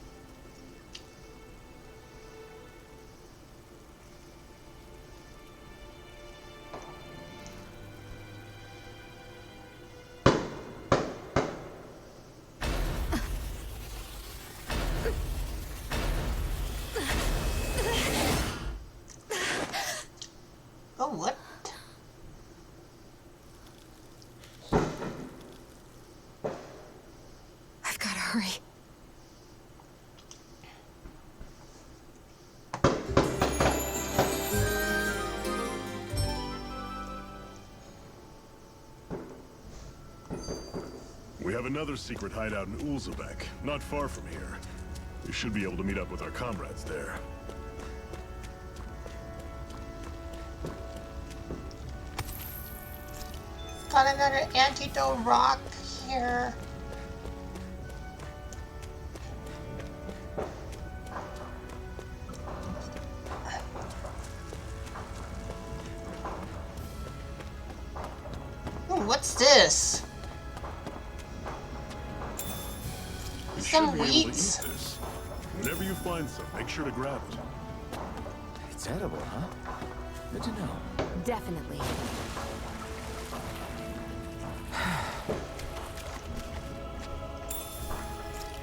sorry. We have another secret hideout in Ulzebek, not far from here. We should be able to meet up with our comrades there. Got another antidote rock here. What's this? You Some should be able to eat weeds. this. Whenever you find some, make sure to grab it. It's edible, huh? Good to know. Definitely.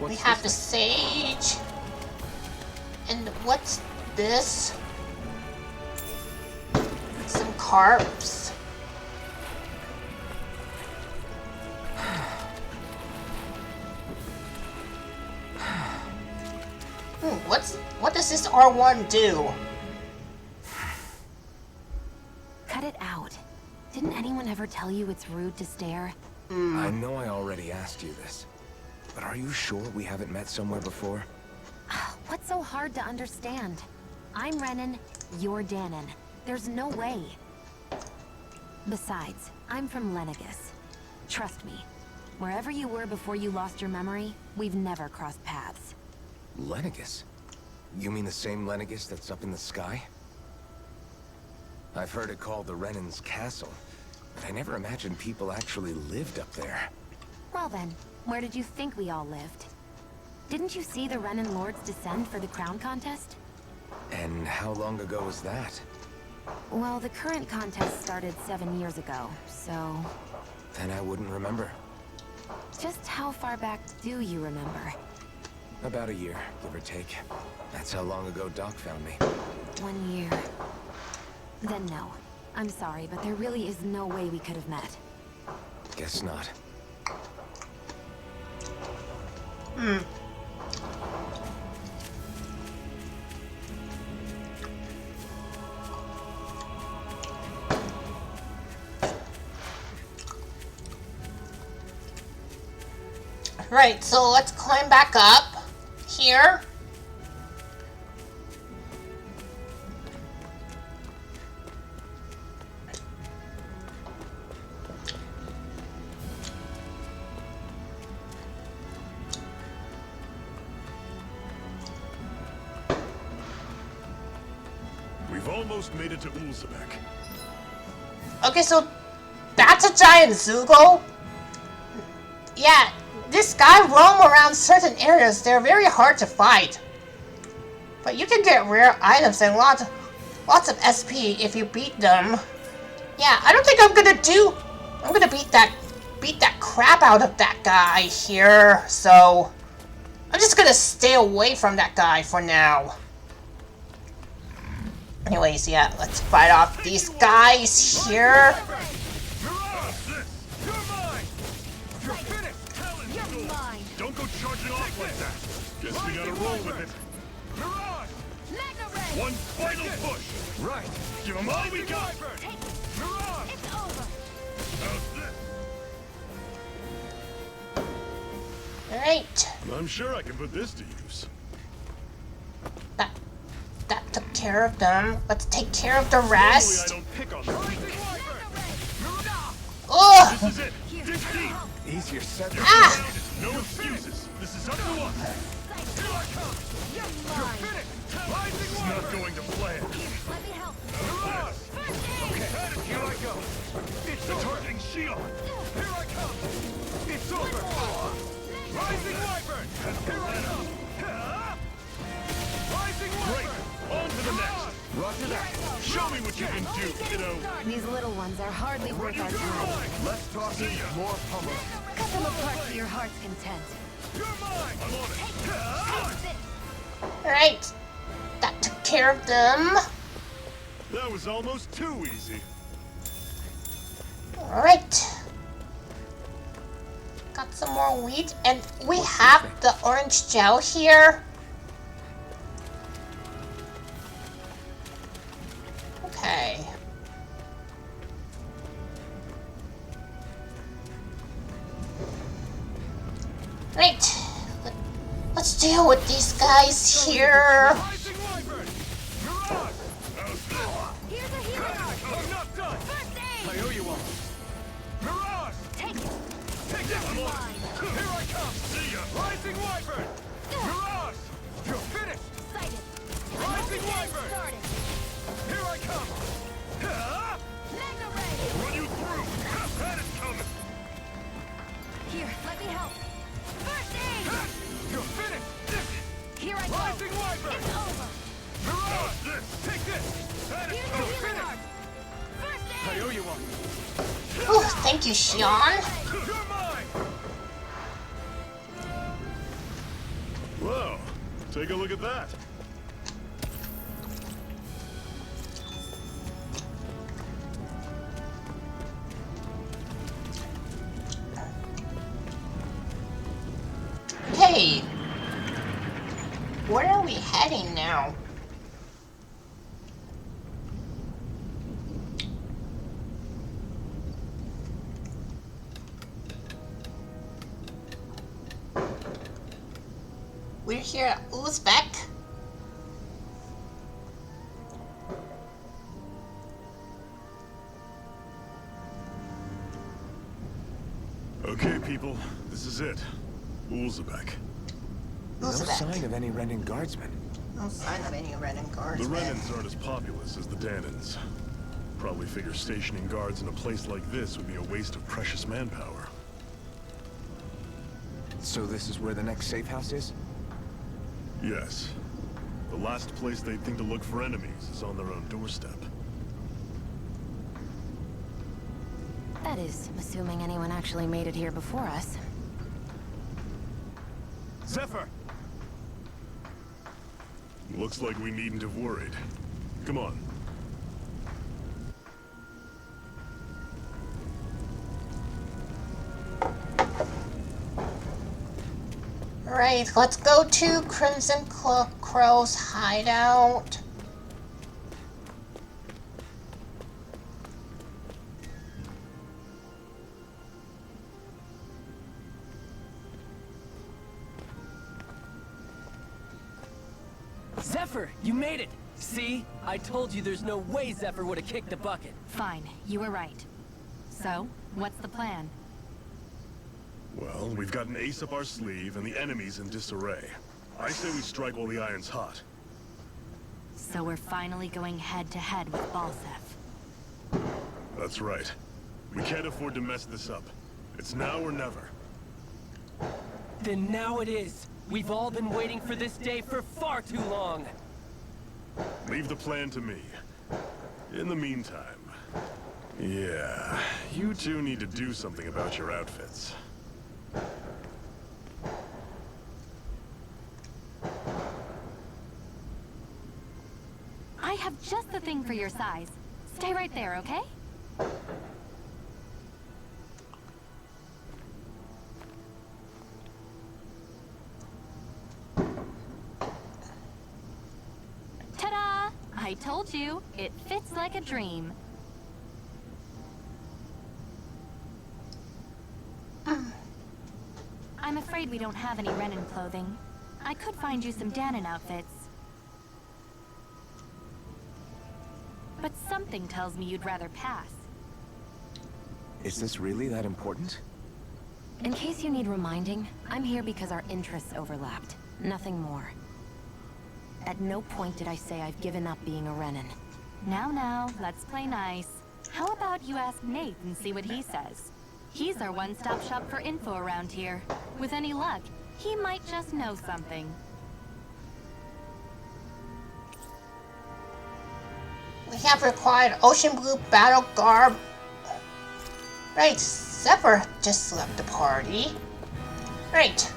We have the sage. And what's this? Some carbs. What does this R1 do? Cut it out. Didn't anyone ever tell you it's rude to stare? I know I already asked you this, but are you sure we haven't met somewhere before? What's so hard to understand? I'm Renan, you're Danon. There's no way. Besides, I'm from Lenegis. Trust me, wherever you were before you lost your memory, we've never crossed paths. Lenegis? You mean the same Lenegis that's up in the sky? I've heard it called the Renan's Castle, but I never imagined people actually lived up there. Well then, where did you think we all lived? Didn't you see the Renan Lords descend for the crown contest? And how long ago was that? Well, the current contest started 7 years ago, so... Then I wouldn't remember. Just how far back do you remember? About a year, give or take. That's how long ago Doc found me. 1 year. Then no. I'm sorry, but there really is no way we could have met. Guess not. Right, so let's climb back up here. We've almost made it to Ulzebek. Okay, so that's a giant Zoogle? Yeah, this guy roam around certain areas. They're very hard to fight. But you can get rare items and lots of SP if you beat them. Yeah, I don't think I'm gonna beat that crap out of that guy here, so I'm just gonna stay away from that guy for now. Anyways, yeah, let's fight off these guys here. Don't go charging off like that. Guess we gotta roll with it. One final push. Right. Give them all we got. It's over. Alright. I'm sure I can put this to use. That took care of them. Let's take care of the rest. Normally I don't pick on them. Ugh! This is it. Dig deep. Easier said than Ah! No excuses. This is up to us. Here I come. You're mine. This is not going to plan. Let me help. Okay, here I go. It's the targeting shield. Here I come! It's over! Rising Wyvern! Here I come! Rising Great. Wyvern! On to the next. Roger that. Show me what you can do, kiddo. These little ones are hardly worth our time. Less talking, more pummeling. Cut them apart to your heart's content. You're mine! I'm on it. Alright. That took care of them. That was almost too easy. Alright. Got some more wheat, and we have the orange gel here. Okay. Right. Let's deal with these guys here. I owe you one. Mirage! Take it! Take that one! Here I come! See ya! Rising Wyvern! Mirage! You're finished! Sighted. Rising Wyvern! Here I come! Mega Ray! Run you through! That is coming! Here, let me help. First aid! You're finished! Here I go. Rising Wyvern! It's over. Mirage! Take this! That is Here's the healing art. First aid! I owe you one. Oh, thank you, Sean. You're mine! Whoa, take a look at that. Hey, where are we heading now? We're here at Uzbek. Okay, people, this is it. Ulzebek. No sign of any Renan guardsmen. No sign of any Renan The guards. Renans aren't as populous as the Danans. Probably figure stationing guards in a place like this would be a waste of precious manpower. So this is where the next safe house is? Yes. The last place they'd think to look for enemies is on their own doorstep. That is, assuming anyone actually made it here before us. Zephyr! Looks like we needn't have worried. Come on. Right, let's go to Crimson Crow's hideout. Zephyr, you made it! See? I told you there's no way Zephyr would have kicked the bucket. Fine, you were right. So, what's the plan? Well, we've got an ace up our sleeve and the enemy's in disarray. I say we strike while the iron's hot. So we're finally going head-to-head with Balseph. That's right. We can't afford to mess this up. It's now or never. Then now it is. We've all been waiting for this day for far too long. Leave the plan to me. In the meantime... Yeah, you two need to do something about your outfits. I have just the thing for your size. Stay right there, okay? Ta-da! I told you, it fits like a dream. I'm afraid we don't have any Renan clothing. I could find you some Danon outfits. But something tells me you'd rather pass. Is this really that important? In case you need reminding, I'm here because our interests overlapped. Nothing more. At no point did I say I've given up being a Renan. Now, let's play nice. How about you ask Nate and see what he says? He's our one-stop shop for info around here. With any luck, he might just know something. We have required ocean blue battle garb. Right, Zephyr just left the party. Right.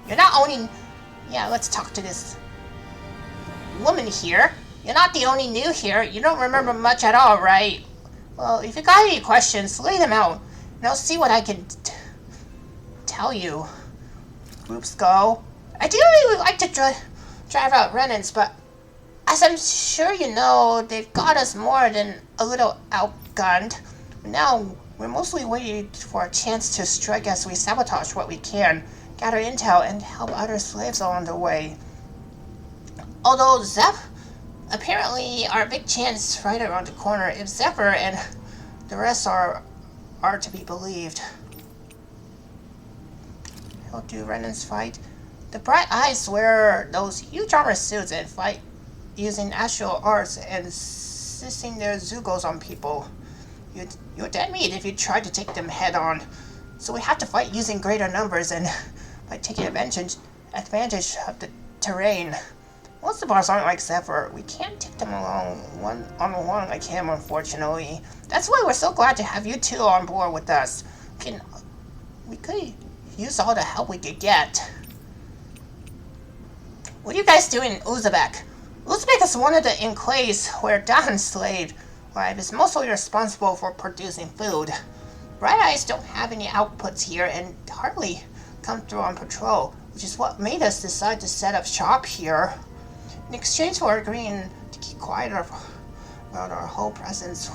You're not only... Yeah, let's talk to this woman here. You're not the only new here. You don't remember much at all, right? Well, if you got any questions, lay them out, and I'll see what I can tell you. Groups go. Ideally, we like to drive out Renans, but as I'm sure you know, they've got us more than a little outgunned. Now, we're mostly waiting for a chance to strike as we sabotage what we can, gather intel, and help other slaves along the way. Although apparently our big chance right around the corner if Zephyr and the rest are to be believed. How do Renans fight? The Bright Eyes wear those huge armor suits and fight using astral arts and insisting their Zugos on people. You're dead meat if you try to take them head on. So we have to fight using greater numbers and by taking advantage of the terrain. Most of ours aren't like Zephyr. We can't take them along one-on-one like him, unfortunately. That's why we're so glad to have you two on board with us. We could use all the help we could get. What are you guys doing in Uzbek? Uzbek is one of the enclaves where Dahn's slave tribe is mostly responsible for producing food. Bright Eyes don't have any outputs here and hardly come through on patrol, which is what made us decide to set up shop here. In exchange for agreeing to keep quiet about our whole presence,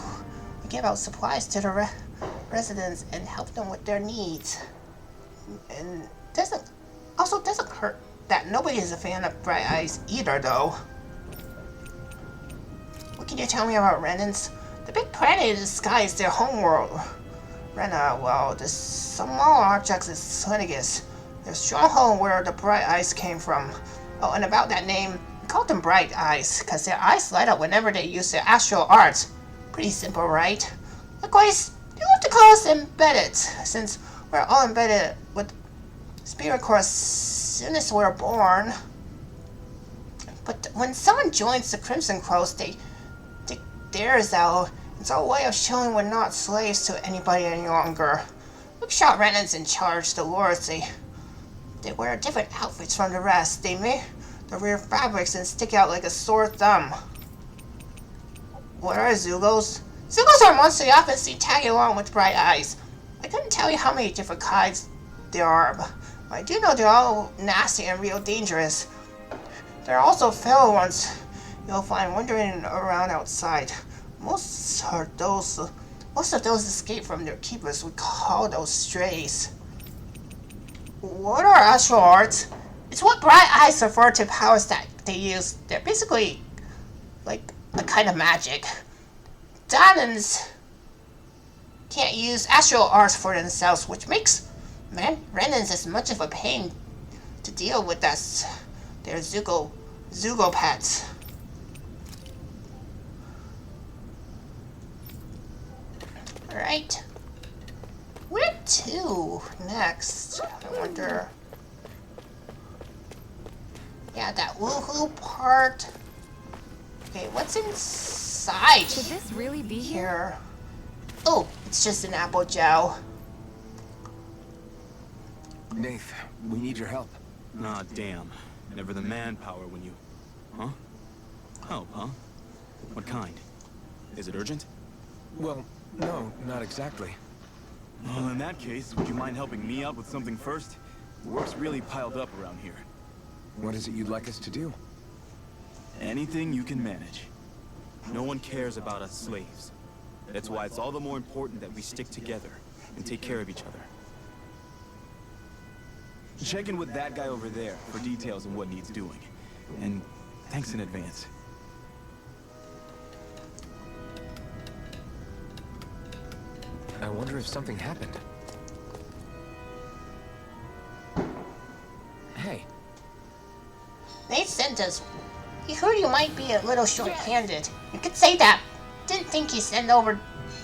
we give out supplies to the residents and help them with their needs. And doesn't hurt that nobody is a fan of Bright Eyes either, though. What can you tell me about Renans? The big planet in the sky is their homeworld. Rena, well, the small objects is Swinigus, their stronghold where the Bright Eyes came from. Oh, and about that name, we call them Bright Eyes, because their eyes light up whenever they use their astral arts. Pretty simple, right? Likewise, they love to call us embedded, since we're all embedded with Spirit Core as soon as we're born. But when someone joins the Crimson Crows, they dares out. It's our way of showing we're not slaves to anybody any longer. Look, shot Renan's in charge, the lords, they wear different outfits from the rest. They make the rear fabrics and stick out like a sore thumb. What are Zugos? Zugos are monsters you often see tagging along with Bright Eyes. I couldn't tell you how many different kinds there are, but I do know they're all nasty and real dangerous. There are also feral ones you'll find wandering around outside. Most of those escape from their keepers. We call those strays. What are astral arts? It's what Bright Eyes refer to powers that they use. They're basically like a kind of magic. Dahnans can't use astral arts for themselves, which makes Renans as much of a pain to deal with as their Zugo pets. Alright. Where to next? I wonder. Yeah, that woohoo part. Okay, what's inside? Could this really be here? Oh, it's just an apple gel. Nath, we need your help. Nah, damn. Never the manpower when you... Huh? Help, huh? What kind? Is it urgent? Well, no, not exactly. Well, in that case, would you mind helping me out with something first? Work's really piled up around here. What is it you'd like us to do? Anything you can manage. No one cares about us slaves. That's why it's all the more important that we stick together and take care of each other. Check in with that guy over there for details on what needs doing. And thanks in advance. I wonder if something happened. Hey. They sent us. He heard you might be a little short-handed. You could say that. Didn't think he'd send over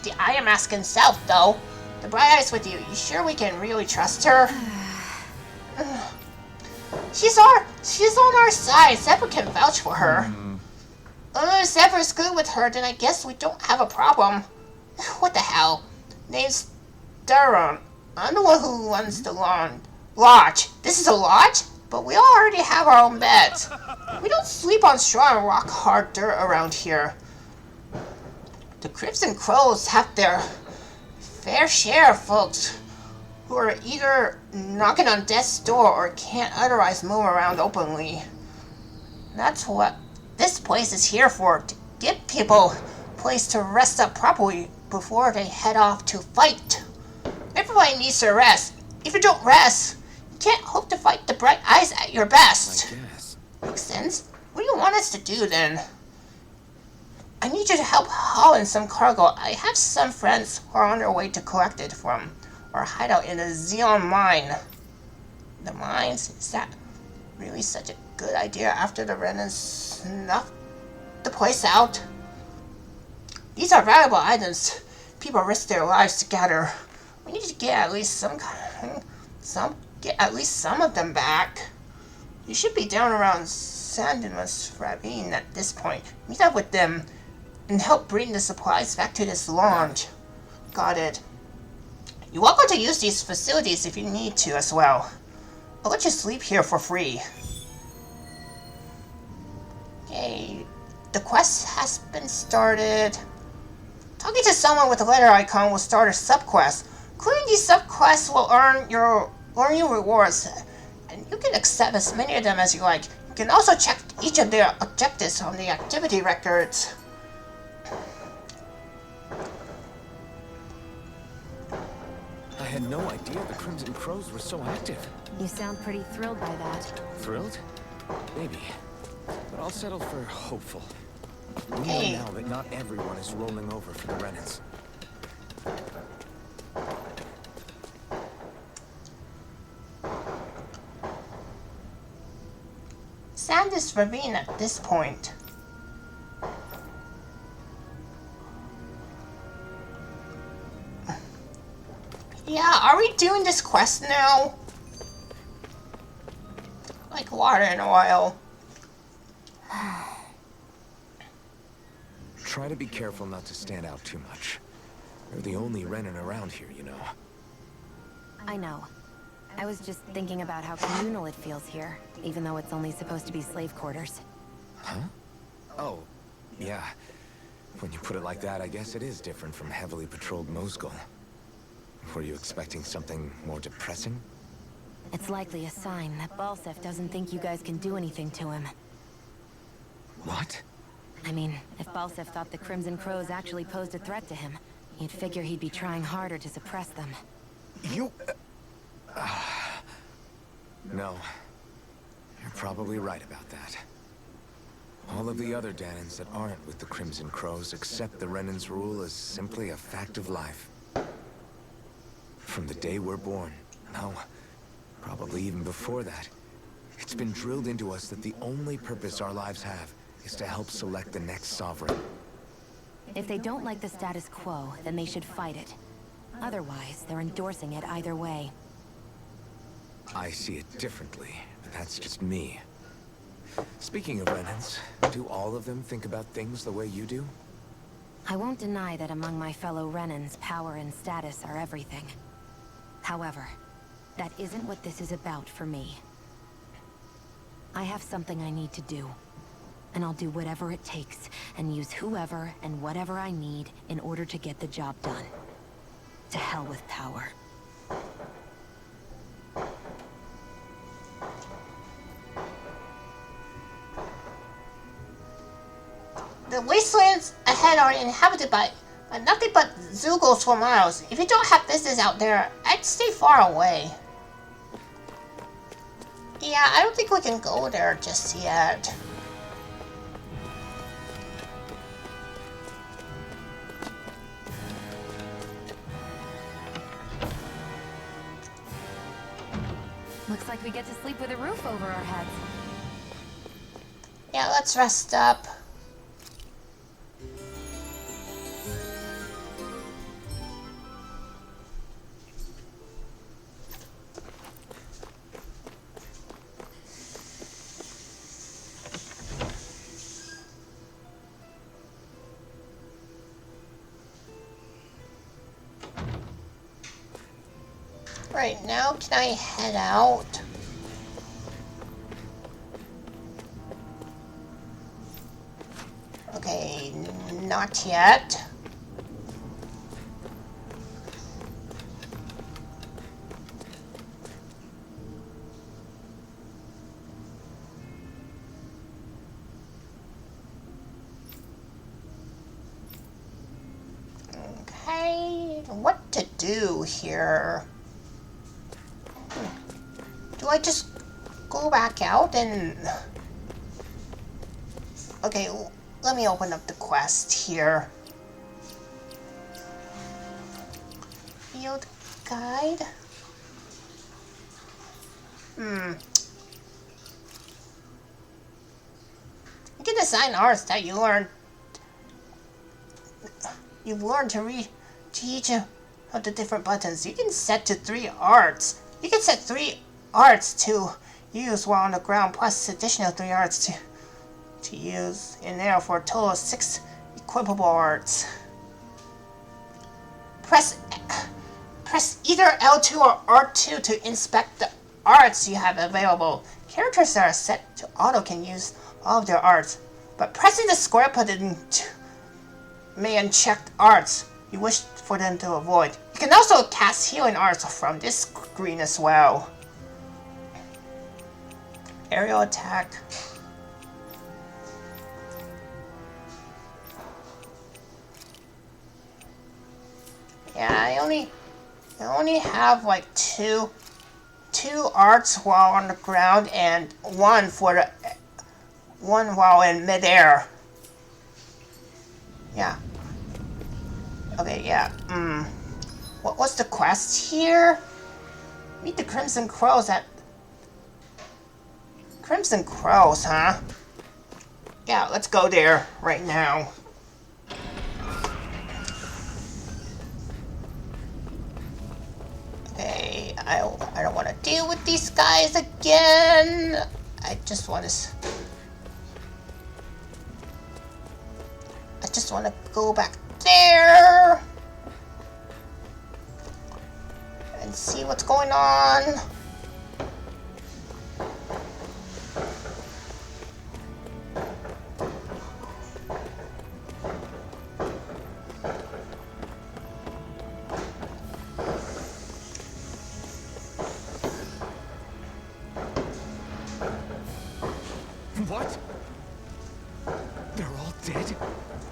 the Iron Mask himself, though. The Bright Eyes with you. You sure we can really trust her? She's on our side. Zephyr can vouch for her. If Zephyr's good with her, then I guess we don't have a problem. What the hell? Name's Daron. I'm the one who runs the lodge. This is a lodge? But we already have our own beds. We don't sleep on straw and rock hard dirt around here. The Crimson Crows have their fair share of folks who are either knocking on death's door or can't otherwise move around openly. That's what this place is here for, to give people a place to rest up properly before they head off to fight. Everybody needs to rest. If you don't rest, you can't hope to fight the Bright Eyes at your best. I guess. Makes sense? What do you want us to do then? I need you to help haul in some cargo. I have some friends who are on their way to collect it from our hideout in the Xeon mine. The mines? Is that really such a good idea after the Renans snuffed the place out? These are valuable items people risk their lives to gather. We need to get at least some of them back. You should be down around Sandimas Ravine at this point. Meet up with them and help bring the supplies back to this launch. Got it. You're welcome to use these facilities if you need to as well. I'll let you sleep here for free. Okay, the quest has been started. Talking to someone with a letter icon will start a subquest. Clearing these subquests will earn you rewards, and you can accept as many of them as you like. You can also check each of their objectives on the activity records. I had no idea the Crimson Crows were so active. You sound pretty thrilled by that. Thrilled? Maybe. But I'll settle for hopeful. We Hey. know now that not everyone is rolling over for the Renans. Sandus Ravine at this point. Yeah, are we doing this quest now? Like water in a while. Try to be careful not to stand out too much. You're the only Renan around here, you know. I know. I was just thinking about how communal it feels here, even though it's only supposed to be slave quarters. Huh? Oh, yeah. When you put it like that, I guess it is different from heavily patrolled Mosgul. Were you expecting something more depressing? It's likely a sign that Balsef doesn't think you guys can do anything to him. What? I mean, if Balsef thought the Crimson Crows actually posed a threat to him, you'd figure he'd be trying harder to suppress them. You... No. You're probably right about that. All of the other Danans that aren't with the Crimson Crows accept the Renan's rule as simply a fact of life. From the day we're born, no, probably even before that, it's been drilled into us that the only purpose our lives have is to help select the next sovereign. If they don't like the status quo, then they should fight it. Otherwise, they're endorsing it either way. I see it differently, but that's just me. Speaking of Renans, do all of them think about things the way you do? I won't deny that among my fellow Renans, power and status are everything. However, that isn't what this is about for me. I have something I need to do, and I'll do whatever it takes, and use whoever and whatever I need in order to get the job done. To hell with power. The wastelands ahead are inhabited by nothing but Zugals for miles. If you don't have business out there, I'd stay far away. Yeah, I don't think we can go there just yet. Looks like we get to sleep with a roof over our heads. Yeah, let's rest up. Right now, can I head out? Okay, not yet. do here? Do I just go back out and... Okay, let me open up the quest here. Field guide? You can design arts that you've learned to read to each of the different buttons. You can set to 3 arts. You can set 3 arts to use while on the ground, plus additional 3 arts to use in there for a total of 6 equipable arts. Press either L2 or R2 to inspect the arts you have available. Characters that are set to auto can use all of their arts, but pressing the square button may uncheck arts you wish for them to avoid. You can also cast healing arts from this screen as well. Aerial attack. Yeah, I only have like two arts while on the ground and one while in midair. Yeah. Okay, yeah. What's the quest here? Meet the Crimson Crows at... Crimson Crows, huh? Yeah, let's go there right now. Okay, I don't want to deal with these guys again. I just want to go back there and see what's going on. What? They're all dead?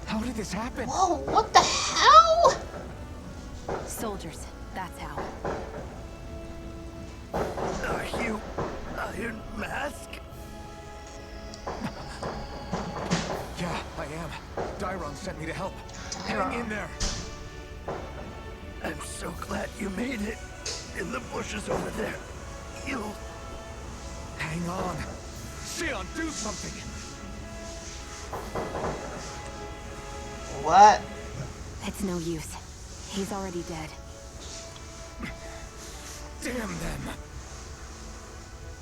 How did this happen? Whoa, what the hell? Soldiers, that's how. Are you Iron Mask? Yeah, I am. Dairon sent me to help. Hang in there. I'm so glad you made it. In the bushes over there. You... Hang on. Xion, do something! What? It's no use. He's already dead. Damn them!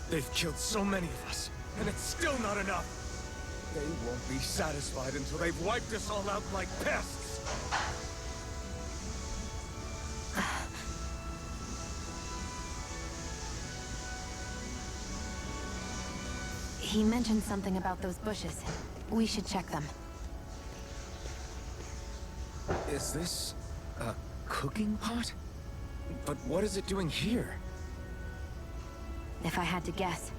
They've killed so many of us, and it's still not enough! They won't be satisfied until they've wiped us all out like pests! He mentioned something about those bushes. We should check them. Is this a cooking pot? But what is it doing here? If I had to guess,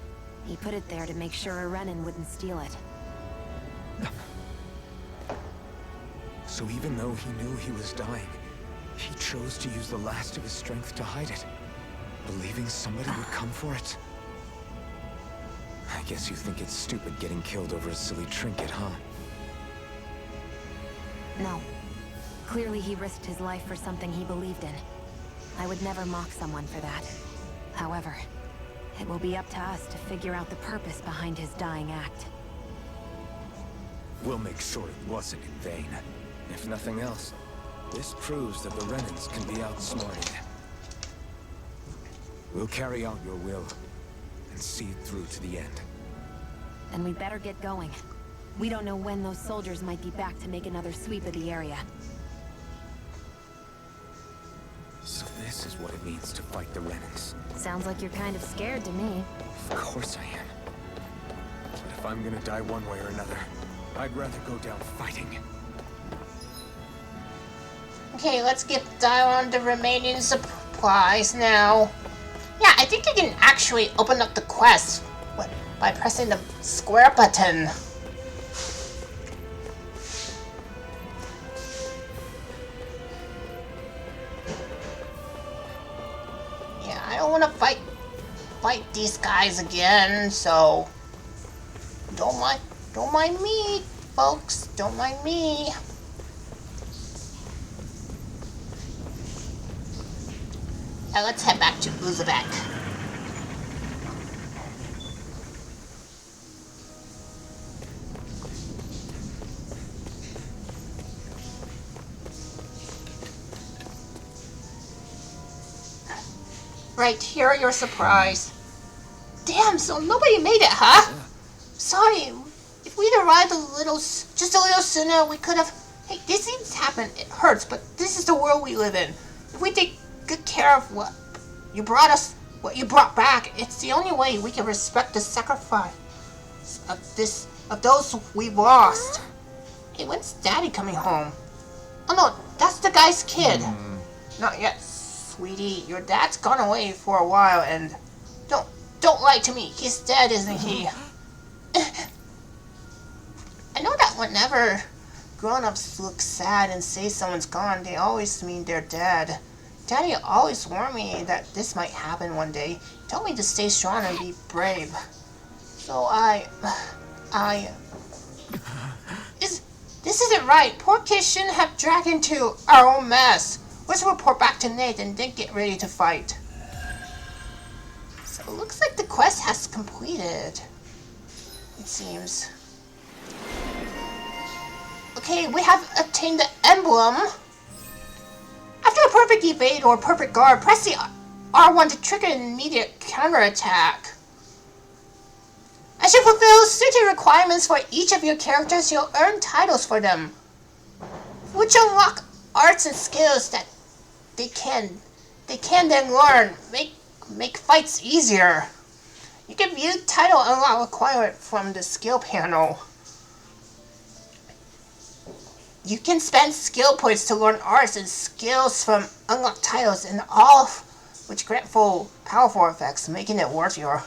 he put it there to make sure a Renan wouldn't steal it. So even though he knew he was dying, he chose to use the last of his strength to hide it, believing somebody would come for it. I guess you think it's stupid getting killed over a silly trinket, huh? No. Clearly he risked his life for something he believed in. I would never mock someone for that. However, it will be up to us to figure out the purpose behind his dying act. We'll make sure it wasn't in vain. If nothing else, this proves that the Renans can be outsmarted. We'll carry out your will, and see it through to the end. Then we'd better get going. We don't know when those soldiers might be back to make another sweep of the area. So this is what it means to fight the Renans. Sounds like you're kind of scared to me. Of course I am. But if I'm gonna die one way or another, I'd rather go down fighting. Okay, let's get down the remaining supplies now. Yeah, I think you can actually open up the quest by pressing the square button. Yeah, I don't want to fight these guys again, so don't mind me, folks. Don't mind me. Now let's head back to Uzbek. Right, here your surprise. Damn, so nobody made it, huh? Sorry, if we'd arrived just a little sooner, we could have... Hey, these things happen, it hurts, but this is the world we live in. If we take good care of what you brought back, it's the only way we can respect the sacrifice of those we've lost. Hey, when's Daddy coming home? Oh no, that's the guy's kid. Not yet. Sweetie, your dad's gone away for a while, and don't lie to me. He's dead, isn't he? I know that whenever grown-ups look sad and say someone's gone, they always mean they're dead. Daddy always warned me that this might happen one day. He told me to stay strong and be brave. So this isn't right. Poor kids shouldn't have dragged into our own mess. Let's report back to Nate and then get ready to fight. So it looks like the quest has completed. It seems. Okay, we have obtained the emblem. After a perfect evade or perfect guard, press the R1 to trigger an immediate counterattack. As you fulfill certain requirements for each of your characters, you'll earn titles for them, which unlock arts and skills that they can then learn, make fights easier. You can view title unlock required from the skill panel. You can spend skill points to learn arts and skills from unlocked titles, and all of which grant full powerful effects, making it worth your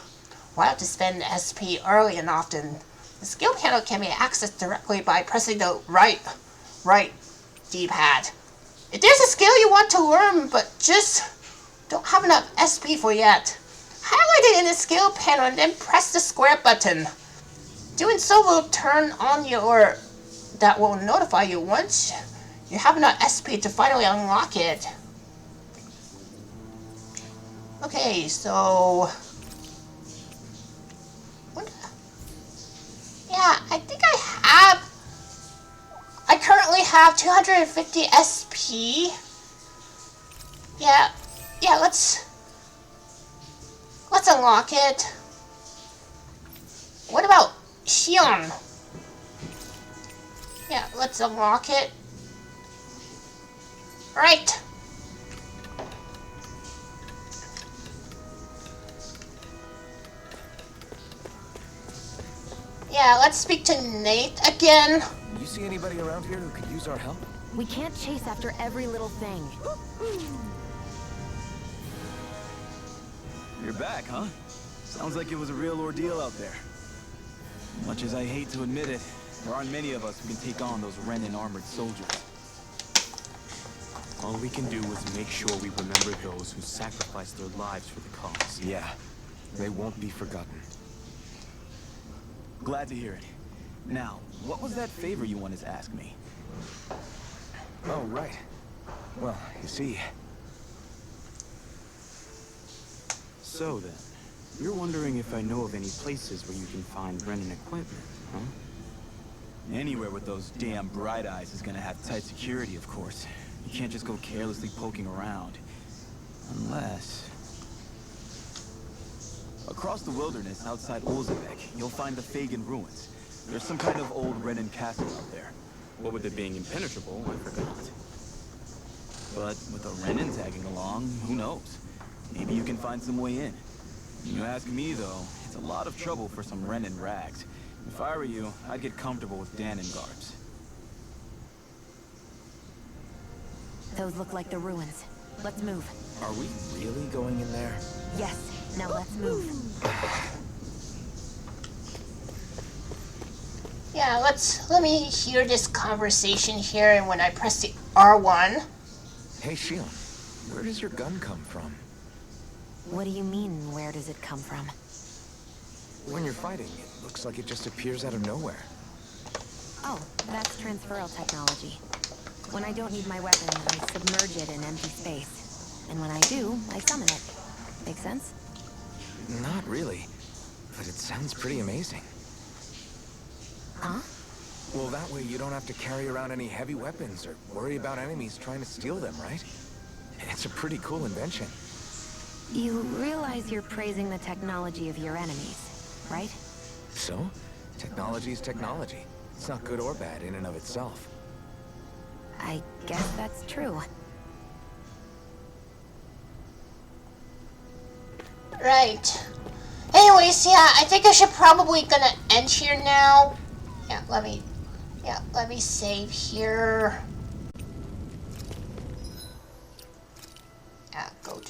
while to spend SP early and often. The skill panel can be accessed directly by pressing the right D-pad. If there's a skill you want to learn but just don't have enough SP for yet, highlight it in the skill panel and then press the square button. Doing so will turn on that will notify you once you have enough SP to finally unlock it. Okay, so... yeah, I think I currently have 250 SP. Yeah, let's unlock it. What about Xion? Yeah, let's unlock it. Right. Yeah, let's speak to Nate again. You see anybody around here who could use our help? We can't chase after every little thing. You're back, huh? Sounds like it was a real ordeal out there. Much as I hate to admit it, there aren't many of us who can take on those Renan armored soldiers. All we can do is make sure we remember those who sacrificed their lives for the cause. Yeah, they won't be forgotten. Glad to hear it. Now, what was that favor you wanted to ask me? Oh, right. Well, you see... So then, you're wondering if I know of any places where you can find Renan equipment, huh? Anywhere with those damn bright eyes is gonna have tight security, of course. You can't just go carelessly poking around. Unless... across the wilderness outside Olzebek, you'll find the Fagan ruins. There's some kind of old Renan castle out there. What with it being impenetrable, I forgot. But with a Renan tagging along, who knows? Maybe you can find some way in. You ask me, though, it's a lot of trouble for some Renan rags. If I were you, I'd get comfortable with Danon garbs. Those look like the ruins. Let's move. Are we really going in there? Yes. Now let's move. Yeah, let me hear this conversation here, and when I press the R1. Hey, Xion, where does your gun come from? What do you mean, where does it come from? When you're fighting, it looks like it just appears out of nowhere. Oh, that's transferal technology. When I don't need my weapon, I submerge it in empty space. And when I do, I summon it. Make sense? Not really, but it sounds pretty amazing. Huh? Well, that way you don't have to carry around any heavy weapons or worry about enemies trying to steal them, right? It's a pretty cool invention. You realize you're praising the technology of your enemies, right? So? Technology's technology. It's not good or bad in and of itself. I guess that's true. Right. Anyways, yeah, I think I should probably gonna end here now. Yeah, let me save here.